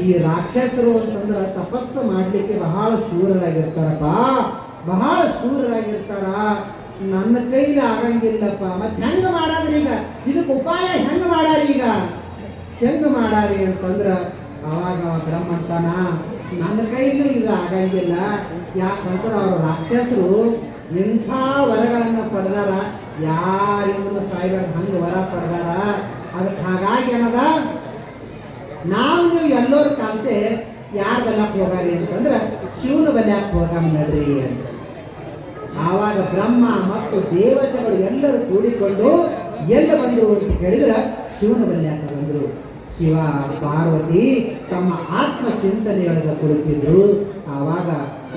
ಈ ರಾಕ್ಷಸರು ಅಂತಂದ್ರೆ ತಪಸ್ಸು ಮಾಡಲಿಕ್ಕೆ ಬಹಳ ಶೂರರಾಗಿರ್ತಾರಪ್ಪ, ಬಹಳ ಶೂರರಾಗಿರ್ತಾರ. ನನ್ನ ಕೈಲಿ ಆಗಂಗಿಲ್ಲಪ್ಪ, ಮತ್ತೆ ಹೆಂಗೆ ಮಾಡಾದ್ರಿ ಈಗ, ಇದಕ್ಕೆ ಉಪಾಯ ಹೆಂಗೆ ಮಾಡಾರಿ, ಈಗ ಹೆಂಗೆ ಮಾಡಾರಿ ಅಂತಂದ್ರೆ ಅವಾಗ ಬ್ರಹ್ಮಂತಾನ ನನ್ನ ಕೈಲೂ ಈಗ ಆಗಂಗಿಲ್ಲ. ಯಾಕಂದ್ರೆ ಅವರು ರಾಕ್ಷಸರು ಇಂಥ ವರಗಳನ್ನು ಪಡೆದಾರ, ಯಾರಿಂದಲೂ ಸಾಯ್ಬೇಡ ಹಂಗೆ ವರ ಪಡೆದಾರ. ಅದಕ್ಕೆ ಹಾಗಾಗಿ ಏನದ, ನಾವು ನೀವು ಎಲ್ಲರೂ ಕಾಂತೆ ಯಾರು ಬಲ್ಯಾಕ ಹೋಗಾರಿ ಅಂತಂದ್ರೆ ಶಿವನ ಬಲ್ಯಾಕ ಹೋಗಾಮ ನಡ್ರಿ ಅಂತ. ಆವಾಗ ಬ್ರಹ್ಮ ಮತ್ತು ದೇವತೆಗಳು ಎಲ್ಲರೂ ಕೂಡಿಕೊಂಡು ಎಲ್ಲ ಬಂದರು ಅಂತ ಹೇಳಿದ್ರೆ ಶಿವನ ಬಲ್ಯಾಕ ಬಂದರು. ಶಿವ ಪಾರ್ವತಿ ತಮ್ಮ ಆತ್ಮ ಚಿಂತನೆಯೊಳಗೆ ಕುಳಿತಿದ್ರು. ಆವಾಗ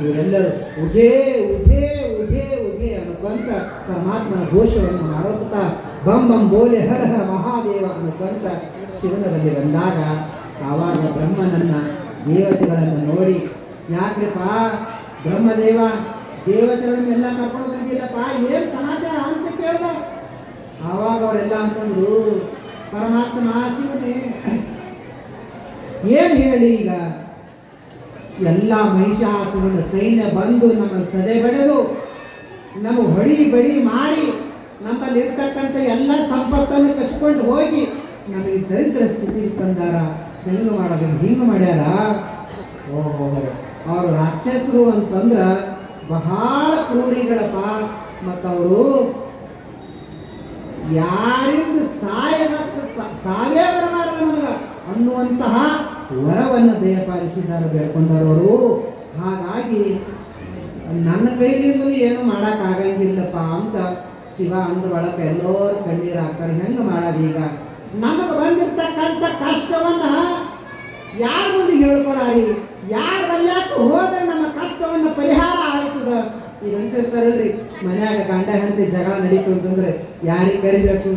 ಇವರೆಲ್ಲರೂ ಉಘೇ ಉಘೇ ಉಘೇ ಉಘೇ ಅನ್ನುವಂತ ಪರಮಾತ್ಮನ ಘೋಷವನ್ನು ಮಾಡೋಕ್ತ ಬಂ ಬಂ ಬೋಲೆ ಹರ ಹರ ಮಹಾದೇವ ಅನ್ನುವಂತ ಶಿವನ ಬಳಿ ಬಂದಾಗ ಆವಾಗ ಬ್ರಹ್ಮನನ್ನ ದೇವತೆಗಳನ್ನು ನೋಡಿ, ಯಾಕ್ರಪ್ಪ ಬ್ರಹ್ಮದೇವ ದೇವತೆಗಳನ್ನೆಲ್ಲ ಕರ್ಕೊಂಡು ಬಂದಿಲ್ಲಪ್ಪ, ಏನು ಸಮಾಚಾರ ಅಂತ ಕೇಳ್ದ. ಆವಾಗ ಅವರೆಲ್ಲ ಅಂತಂದ್ರು, ಪರಮಾತ್ಮ ಶಿವನೇ ಏನು ಹೇಳಿ, ಈಗ ಎಲ್ಲ ಮಹಿಷಾಸುರನ ಸೈನ್ಯ ಬಂದು ನಮ್ಮನ್ನು ಸದೆ ಬಡೆದು ನಮ್ಮ ಹೊಡಿ ಬಡಿ ಮಾಡಿ ನಮ್ಮಲ್ಲಿ ಇರ್ತಕ್ಕಂಥ ಎಲ್ಲ ಸಂಪತ್ತನ್ನು ಕಸ್ಕೊಂಡು ಹೋಗಿ ನಮಗೆ ದರಿದ್ರ ಸ್ಥಿತಿ ತಂದಾರ. ಹೆಂಗೆ ಮಾಡೋದು, ಹಿಂಗೆ ಮಾಡ್ಯಾರ. ಓಹೋ, ಅವರು ರಾಕ್ಷಸರು ಅಂತಂದ್ರೆ ಬಹಳ ಕ್ರೂರಿಗಳಪ್ಪ. ಮತ್ತು ಅವರು ಯಾರಿಂದ ಸಾವೇ ಬರಬಾರದು ನಮಗ ಅನ್ನುವಂತಹ ವರವನ್ನು ದಯಪಾಲಿಸಿದ್ದಾರೆ, ಬೇಡ್ಕೊಂಡವರು. ಹಾಗಾಗಿ ನನ್ನ ಕೈಲಿಂದಲೂ ಏನು ಮಾಡೋಕ್ಕಾಗಂಗಿಲ್ಲಪ್ಪ ಅಂತ ಶಿವ ಅಂದ ಒಳಗೆ ಎಲ್ಲರೂ ಕಣ್ಣೀರು ಹಾಕ್ತಾರೆ. ಹೆಂಗೆ ಮಾಡೋದು, ಈಗ ನಮಗೆ ಬಂದಿರ್ತಕ್ಕಂಥ ಕಷ್ಟವನ್ನ ಯಾರ ಮುಂದೆ ಹೇಳ್ಕೊಳಾರಿ? ಯಾರ ಬಲ್ಯಾಕ ಹೋದ್ರೆ ನಮ್ಮ ಕಷ್ಟವನ್ನ ಪರಿಹಾರ ಆಗ್ತದ? ಈಗ ಅಂತಿರ್ತಾರಲ್ರಿ, ಮನ್ಯಾಗ ಗಂಡ ಹೆಂಡತಿ ಜಗಳ ನಡೀತು ಅಂತಂದ್ರೆ ಯಾರಿಗೆ ಕರಿಬೇಕು?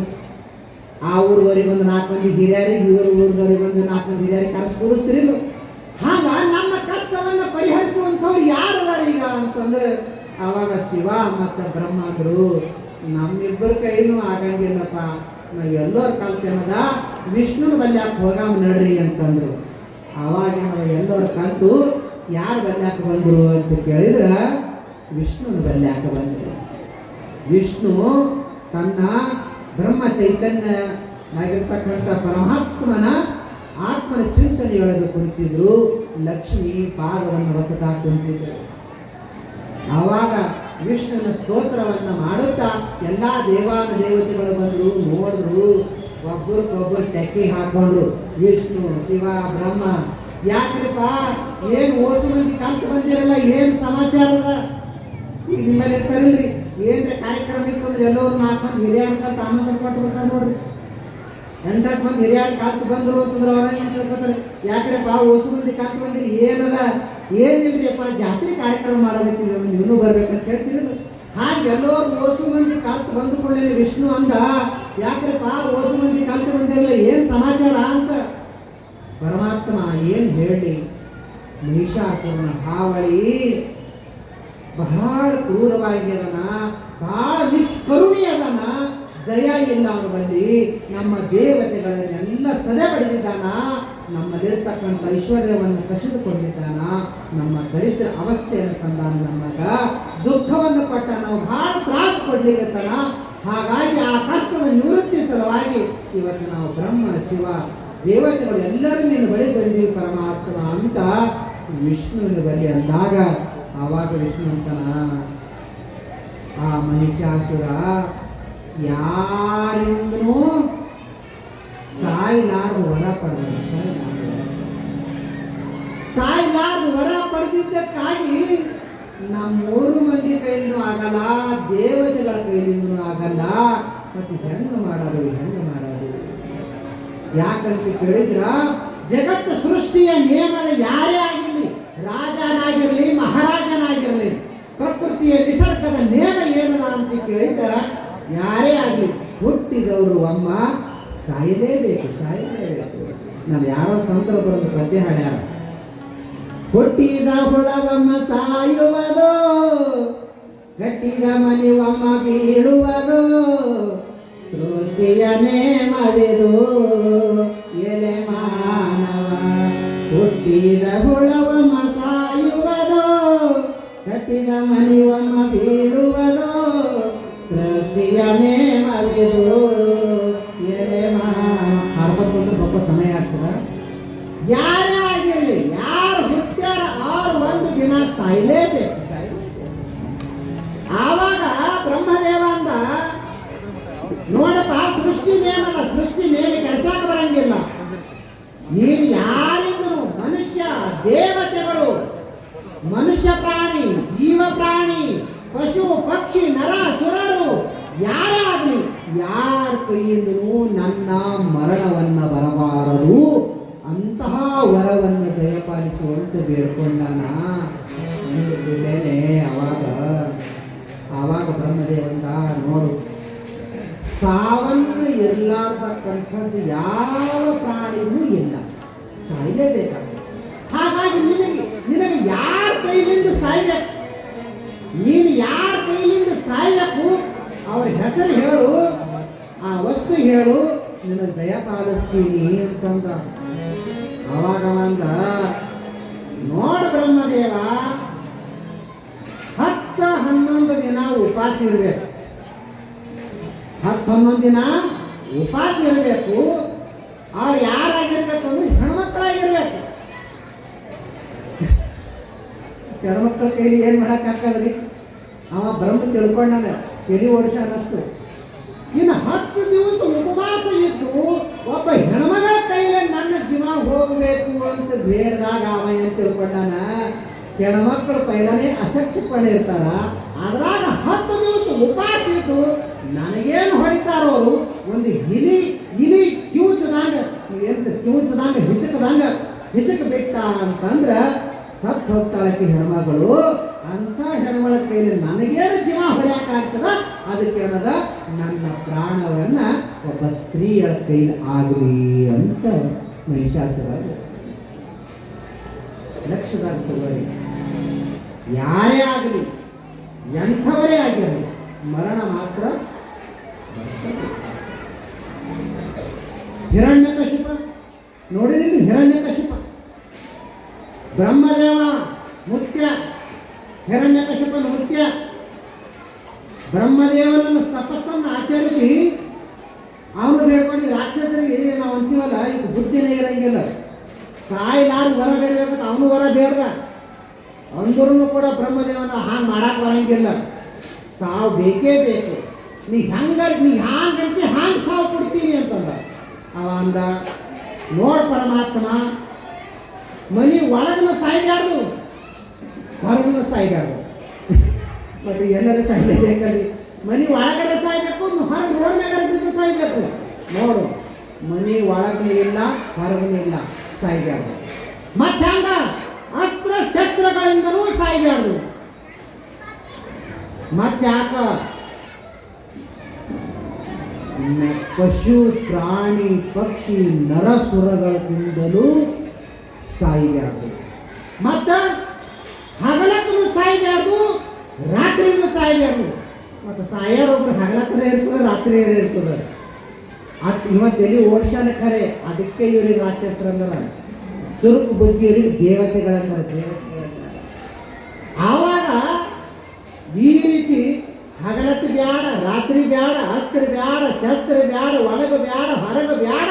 ಆ ಊರದವ್ರಿಗೆ ಒಂದು 4 ಮಂದಿ ಹಿರಿಯರಿಗೆ, ಇವ್ರ ಊರದವ್ರಿಗೆ ಒಂದು 4 ಮಂದಿ ಹಿರಿಯರಿಗೆ ಕರೆಸಿ ಕೂಡಿಸ್ತಿರಿಲ್ಲ. ಹಾಗ ನಮ್ಮ ಕಷ್ಟವನ್ನ ಪರಿಹರಿಸುವಂಥವ್ರು ಯಾರದಾರ ಈಗ ಅಂತಂದ್ರೆ ಅವಾಗ ಶಿವ ಮತ್ತು ಬ್ರಹ್ಮ ಅಂದ್ರು, ನಮ್ಮಿಬ್ಬರ ಕೈನೂ ಆಗಂಗಿಲ್ಲಪ್ಪ, ನಾವು ಎಲ್ಲರ ಕಲ್ತೇನದ ವಿಷ್ಣುನ ಬಲ್ಯಾಕ ಹೋಗಾಮ ನಡ್ರಿ ಅಂತಂದ್ರು. ಅವಾಗ ಎಲ್ಲರ ಕಲ್ತು ಯಾರು ಬಲ್ಯಾಕ ಬಂದರು ಅಂತ ಕೇಳಿದ್ರೆ ವಿಷ್ಣುನ ಬಲ್ಯಾಕ ಬಂದರು. ವಿಷ್ಣು ತನ್ನ ಬ್ರಹ್ಮ ಚೈತನ್ಯನಾಗಿರ್ತಕ್ಕಂಥ ಪರಮಾತ್ಮನ ಆತ್ಮನ ಚಿಂತನೆಯೊಳಗೆ ಕುಂತಿದ್ರು. ಲಕ್ಷ್ಮಿ ಪಾದವನ್ನು ಒತ್ತುತ್ತಾ ಕುಂತಿದ್ರು. ಆವಾಗ ವಿಷ್ಣುವಿನ ಸ್ತೋತ್ರವನ್ನು ಮಾಡುತ್ತಾ ಎಲ್ಲ ದೇವಾನ ದೇವತೆಗಳು ಬಂದರು, ನೋಡಿದ್ರು, ಒಬ್ಬರಿಗೊಬ್ಬರು ಟೆಕ್ಕಿ ಹಾಕೊಂಡ್ರು. ವಿಷ್ಣು, ಶಿವ, ಬ್ರಹ್ಮ, ಯಾಕ್ರಿಪ್ಪ ಏನು ಓಸು ಮಂದಿ ಕಲ್ತು ಬಂದಿರಲ್ಲ, ಏನು ಸಮಾಚಾರ ಅದ? ಈಗ ನಿಮ್ಮಲ್ಲಿ ಇರ್ತಾರಿಲ್ರಿ, ಏನ್ರಿ ಕಾರ್ಯಕ್ರಮ ಇತ್ತು ಅಂದ್ರೆ ಎಲ್ಲರೂ 4 ಮಂದಿ ಹಿರಿಯರ ಕಲ್ತು ಆಮಂತ್ರಣ ಕೊಟ್ಟು ಬರ್ತಾರೆ ನೋಡ್ರಿ. 8 ಮಂದಿ ಹಿರಿಯರು ಕಲ್ತು ಬಂದರು ಅಂತಂದ್ರೆ ಅವ್ರಾಗ ಏನು ತಿಳ್ಕೊತಾರೆ, ಯಾಕ್ರಿಪ್ಪ ಓಸು ಮಂದಿ ಕಲ್ತು ಬಂದಿರಿ, ಏನದ? ಏನಿಲ್ರಿಪ್ಪ, ಜಾತ್ರೆ ಕಾರ್ಯಕ್ರಮ ಮಾಡೋದಕ್ಕಿದೆ, ಇನ್ನೂ ಬರ್ಬೇಕಂತ ಹೇಳ್ತೀರಲ್ಲ. ಹಾಗೆ ಎಲ್ಲರೂ ಓಸು ಮಂದಿ ಕಲ್ತು ಬಂದು ಕೂಡಲೇ ವಿಷ್ಣು ಅಂದ, ಯಾಕ್ರಪ್ಪ ಓಸು ಮಂದಿ ಕಲ್ತು ಬಂದಿರಲ್ಲ, ಏನು ಸಮಾಚಾರ ಅಂತ. ಪರಮಾತ್ಮ ಏನು ಹೇಳಿ, ಮಹಿಷಾಸುರನ ಹಾವಳಿ ಬಹಳ ಕ್ರೂರವಾಗಿ ಅದನ, ಬಹಳ ನಿಷ್ಕರುಣಿ ಅದನ, ದಯ ಇಲ್ಲ ಅವನು ಬಂದು ನಮ್ಮ ದೇವತೆಗಳನ್ನೆಲ್ಲ ಸದೆ ಬಡಿದಿದ್ದಾನ, ನಮ್ಮಲ್ಲಿರ್ತಕ್ಕಂಥ ಐಶ್ವರ್ಯವನ್ನು ಕಸಿದುಕೊಂಡಿದ್ದಾನ, ನಮ್ಮ ದರಿದ್ರ ಅವಸ್ಥೆಯನ್ನು ತಂದಾನ, ನಮಗ ದುಃಖವನ್ನು ಕೊಟ್ಟ, ನಾವು ಬಹಳ ತ್ರಾಸು ಕೊಡ್ಲಿಕ್ಕತ್ತಾನ. ಹಾಗಾಗಿ ಆ ಕಷ್ಟದ ನಿವೃತ್ತಿ ಸಲುವಾಗಿ ಇವತ್ತು ನಾವು ಬ್ರಹ್ಮ ಶಿವ ದೇವತೆಗಳು ಎಲ್ಲರೂ ನೀನು ಬಳಿ ಬಂದೀವಿ ಪರಮಾತ್ಮ ಅಂತ ವಿಷ್ಣುವಿನ ಬಳಿ ಅಂದಾಗ ಆವಾಗ ವಿಷ್ಣು ಅಂತನ, ಆ ಮಹಿಷಾಸುರ ಯಾರಿಂದನೂ ಸಾಯ್ಲಾರ್ದು ವರ ಪಡೆದ, ಸಾಯ್ಲಾರ್ದು ವರ ಪಡೆದಿದ್ದಕ್ಕಾಗಿ ನಮ್ಮ 3 ಮಂದಿ ಕೈಲಿನೂ ಆಗಲ್ಲ, ದೇವತೆಗಳ ಕೈಲಿಂದನೂ ಆಗಲ್ಲ. ಮತ್ತೆ ಹೆಂಗೆ ಮಾಡೋದು? ಯಾಕಂತ ಕೇಳಿದ್ರ, ಜಗತ್ತು ಸೃಷ್ಟಿಯ ನಿಯಮದ ಯಾರೇ ಆಗಿರಲಿ, ರಾಜನಾಗಿರಲಿ ಮಹಾರಾಜನಾಗಿರಲಿ, ಪ್ರಕೃತಿಯ ನಿಸರ್ಗದ ನಿಯಮ ಏನದ ಅಂತ ಕೇಳಿದ್ರ ಯಾರೇ ಆಗಲಿ ಹುಟ್ಟಿದವರು ಒಮ್ಮ ಸಾಯಲೇಬೇಕು. ನಾವು ಯಾರೋ ಸಂತರು ಬರೋದು ಪದ್ಯ ಹಾಡ್ಯಾರ, ಹುಟ್ಟಿದ ಹುಳವಮ್ಮ ಸಾಯುವುದು, ಕಟ್ಟಿದ ಮನೆಯೊಮ್ಮ ಬೀಳುವುದು, ಸೃಷ್ಟಿಯ ನೇಮವಿದು ಎಲೆ ಮಾನವ. ಹುಟ್ಟಿದ ಹುಳವಮ್ಮ ಸಾಯುವುದು, ಕಟ್ಟಿದ ಮನೆಯೊಮ್ಮ ಬೀಳುವುದು, ಸೃಷ್ಟಿಯ ನೇಮವಿದು ಎಲೆ ಮಾನವ. ಹಾಡ್ಕೊಂಡು ಬಪ್ಪ ಸಮಯ ಆಗ್ತದ. ಯಾರೇ ಆಗಿರಲಿ, ಯಾರು ಹುಟ್ಟ್ಯಾರ ಅವ್ರು ಒಂದು ದಿನ ಸಾಯಲೇಬೇಕು. ಆವಾಗ ಬ್ರಹ್ಮದೇವ ಅಂದ, ನೋಡಪ್ಪ ಸೃಷ್ಟಿ ನೇಮದ, ಸೃಷ್ಟಿ ನೇಮ ಕೆಡ್ಸಾಕ ಬರಂಗಿಲ್ಲ. ನೀನು ಯಾರಿಂದನು ಮನುಷ್ಯ, ದೇವತೆಗಳು, ಮನುಷ್ಯ ಪ್ರಾಣಿ, ಜೀವ ಪ್ರಾಣಿ, ಪಶು ಪಕ್ಷಿ, ನರ ಸುರರು ಯಾರೇ ಆಗಲಿ, ಯಾರ ಕೈಯಿಂದನೂ ನನ್ನ ಮರಣವನ್ನ ಬರಬಾರದು ಅಂತಹ ವರವನ್ನು ದಯಪಾಲಿಸುವಂತೆ ಬೇಡ್ಕೊಂಡಾನ. ಮೇಲೆ ಆವಾಗ ಬ್ರಹ್ಮದೇವಂದ, ನೋಡು, ಸಾವನ್ನು ಇರಲಾರ್ದಕ್ಕಂಥದ್ದು ಯಾವ ಪ್ರಾಣಿನೂ ಇಲ್ಲ, ಸಾಯಲೇಬೇಕಾಗ್ತದೆ. ಹಾಗಾಗಿ ನಿನಗೆ ಯಾರ ಕೈಲಿಂದ ಸಾಯ್ಬೇಕು, ನೀನು ಯಾರ ಕೈಲಿಂದ ಸಾಯ್ಬೇಕು ಅವ್ರ ಹೆಸರು ಹೇಳು, ಆ ವಸ್ತು ಹೇಳು, ನಿನಗೆ ದಯಪಾಲಿಸ್ತೀನಿ ಅಂತಂದ. ಅವಾಗ ಅಂದ, ನೋಡು ಬ್ರಹ್ಮದೇವ, 10-11 ದಿನ ಉಪವಾಸ ಇರಬೇಕು. 10-11 ದಿನ ಉಪವಾಸ ಇರಬೇಕು. ಅವ್ರು ಯಾರಾಗಿರ್ಬೇಕು ಅಂದ್ರೆ ಹೆಣ್ಮಕ್ಳಾಗಿರ್ಬೇಕು. ಹೆಣ್ಮಕ್ಳ ಕೈಲಿ ಏನು ಮಾಡೋಕ್ಕಾಗದ್ರಿ? ಅವ ಬ್ರಹ್ಮ ತಿಳ್ಕೊಂಡಾನೆ, ತಲೆ ಓಡಿಸೋದಷ್ಟು. ಇನ್ನು 10 ದಿವಸ ಉಪವಾಸ ಇದ್ದು ಒಬ್ಬ ಹೆಣ್ಮಗಳ ಕೈಲೇ ನನ್ನ ಜೀವ ಹೋಗಬೇಕು ಅಂತ ಬೇಡದಾಗ ಅವ ಏನು ತಿಳ್ಕೊಂಡಾನ, ಹೆಣ್ಮಕ್ಳು ಪೈಲನೇ ಆಸಕ್ತಿ ಪಡೆದಿರ್ತಾರ, ಅದ್ರಾಗ 10 ದಿವಸ ಉಪವಾಸ ಇದ್ದು ನನಗೇನು ಹೊಡಿತಾರೋ ಒಂದು ಇಲಿ ಕಿವುಚದಂಗ, ಕಿವುಚದಂಗ ಹಿಚಕದಂಗ ಹಿಚಕ್ ಬಿಟ್ಟ ಅಂತಂದ್ರ ಸತ್ ಹೋಗ್ತಾಳಕ್ಕೆ ಹೆಣ್ಮಗಳು. ಅಂಥ ಹೆಣ್ಮಗಳ ಕೈಲಿ ನನಗೇನು ಜೀವ ಹೊಡೆಯಕ್ಕಾಗ್ತದ, ಅದಕ್ಕೆ ಅನ್ನದ ನನ್ನ ಪ್ರಾಣವನ್ನ ಒಬ್ಬ ಸ್ತ್ರೀಯಳ ಕೈಲಿ ಆಗಲಿ ಅಂತ ಮಹಿಷಾಸುರ ಲಕ್ಷದಾಗ ತಗೋರಿ. ಯಾರೇ ಆಗಲಿ, ಎಂಥವರೇ ಆಗಿರಲಿ, ಮರಣ ಮಾತ್ರ. ಹಿರಣ್ಯಕಶಿಪ ನೋಡಿರಿ, ಹಿರಣ್ಯಕಶಿಪ ಬ್ರಹ್ಮದೇವ ಮುತ್ಯ, ಹಿರಣ್ಯಕಶಿಪನ ಮುತ್ಯ. ಬ್ರಹ್ಮದೇವನನ್ನು ತಪಸ್ಸನ್ನು ಆಚರಿಸಿ ಅವನು ಬೇಡ್ಕೊಂಡು ರಾಕ್ಷಸರಿಗೆ ನಾವು ಅಂತೀವಲ್ಲ, ಈಗ ಬುದ್ಧಿನೇ ಇರಂಗಿಲ್ಲ, ಸಾಯಿಲಾರು ವರ ಬೇಡಬೇಕಂತ ಅವನು ವರ ಬೇಡ್ದ. ಅಂದ್ರೂ ಕೂಡ ಬ್ರಹ್ಮದೇವನ ಹಾಂಗೆ ಮಾಡಕ್ಕೆ ಬರಂಗಿಲ್ಲ, ಸಾವು ಬೇಕೇ ಬೇಕು. ನೀ ಹ್ಯಾಂಗಂತಿ ಹ್ಯಾಂಗೆ ಸಾವು ಕೊಡ್ತೀನಿ ಅಂತಂದ. ಅವ ಅಂದ, ನೋಡ ಪರಮಾತ್ಮ, ಮನಿ ಒಳಗನ ಸಾಯ್ಬ್ಯಾಡ್ದು, ಹೊರಗನ ಸಾಯ್ಬ್ಯಾಡ್ದು. ಮತ್ತೆ ಎಲ್ಲರೂ ಸಾಯ್ಲೇಬೇಕಲ್ಲಿ, ಮನಿ ಒಳಗನ ಸಾಯ್ಬೇಕು, ಹೊರಗೆ ರೋಡ್ ಮ್ಯಾಗ ಸಾಯ್ಬೇಕು. ನೋಡು, ಮನಿ ಒಳಗನೂ ಇಲ್ಲ, ಹೊರಗನೂ ಇಲ್ಲ, ಸಾಯ್ಬ್ಯಾಡ್ದು. ಮತ್ತೆ ಹಂಗ ಅಸ್ತ್ರ ಶಸ್ತ್ರಗಳಿಂದಲೂ ಸಾಯ್ಬ್ಯಾಡ್ದು. ಮತ್ತೆ ಯಾಕ ಪಶು ಪ್ರಾಣಿ ಪಕ್ಷಿ ನರಸುರಗಳಿಂದಲೂ ಸಾಯ್ಬ್ಯಾಡ್ದು. ಮತ್ತ ಹಗಲಕ್ಕೂ ಸಾಯ್ಬ್ಯಾಡ್ದು, ರಾತ್ರಿನೂ ಸಾಯ್ಬ್ಯಾಡ್ದು. ಮತ್ತು ಸಾಯೋರೊಬ್ರು ಹಗಲಕ್ಕನೇ ಇರ್ತದೆ, ರಾತ್ರಿ ಇರ್ತದೆ. ಇವತ್ತು ಎಲ್ಲಿ ಓಡ್ಸಾನ ಖರೆ, ಅದಕ್ಕೆ ಇವ್ರಿಗೆ ರಾಕ್ಷಸರಂದ್ರ, ಚುರುಕು ಬುದ್ಧಿ ಇವ್ರಿಗೆ ದೇವತೆಗಳಂತ. ಆವಾಗ ಈ ರೀತಿ ಹಗಲತ್ತು ಬ್ಯಾಡ, ರಾತ್ರಿ ಬ್ಯಾಡ, ಅಸ್ತ್ರ ಬ್ಯಾಡ, ಶಸ್ತ್ರ ಬ್ಯಾಡ, ಒಳಗ ಬ್ಯಾಡ, ಹೊರಗ ಬ್ಯಾಡ,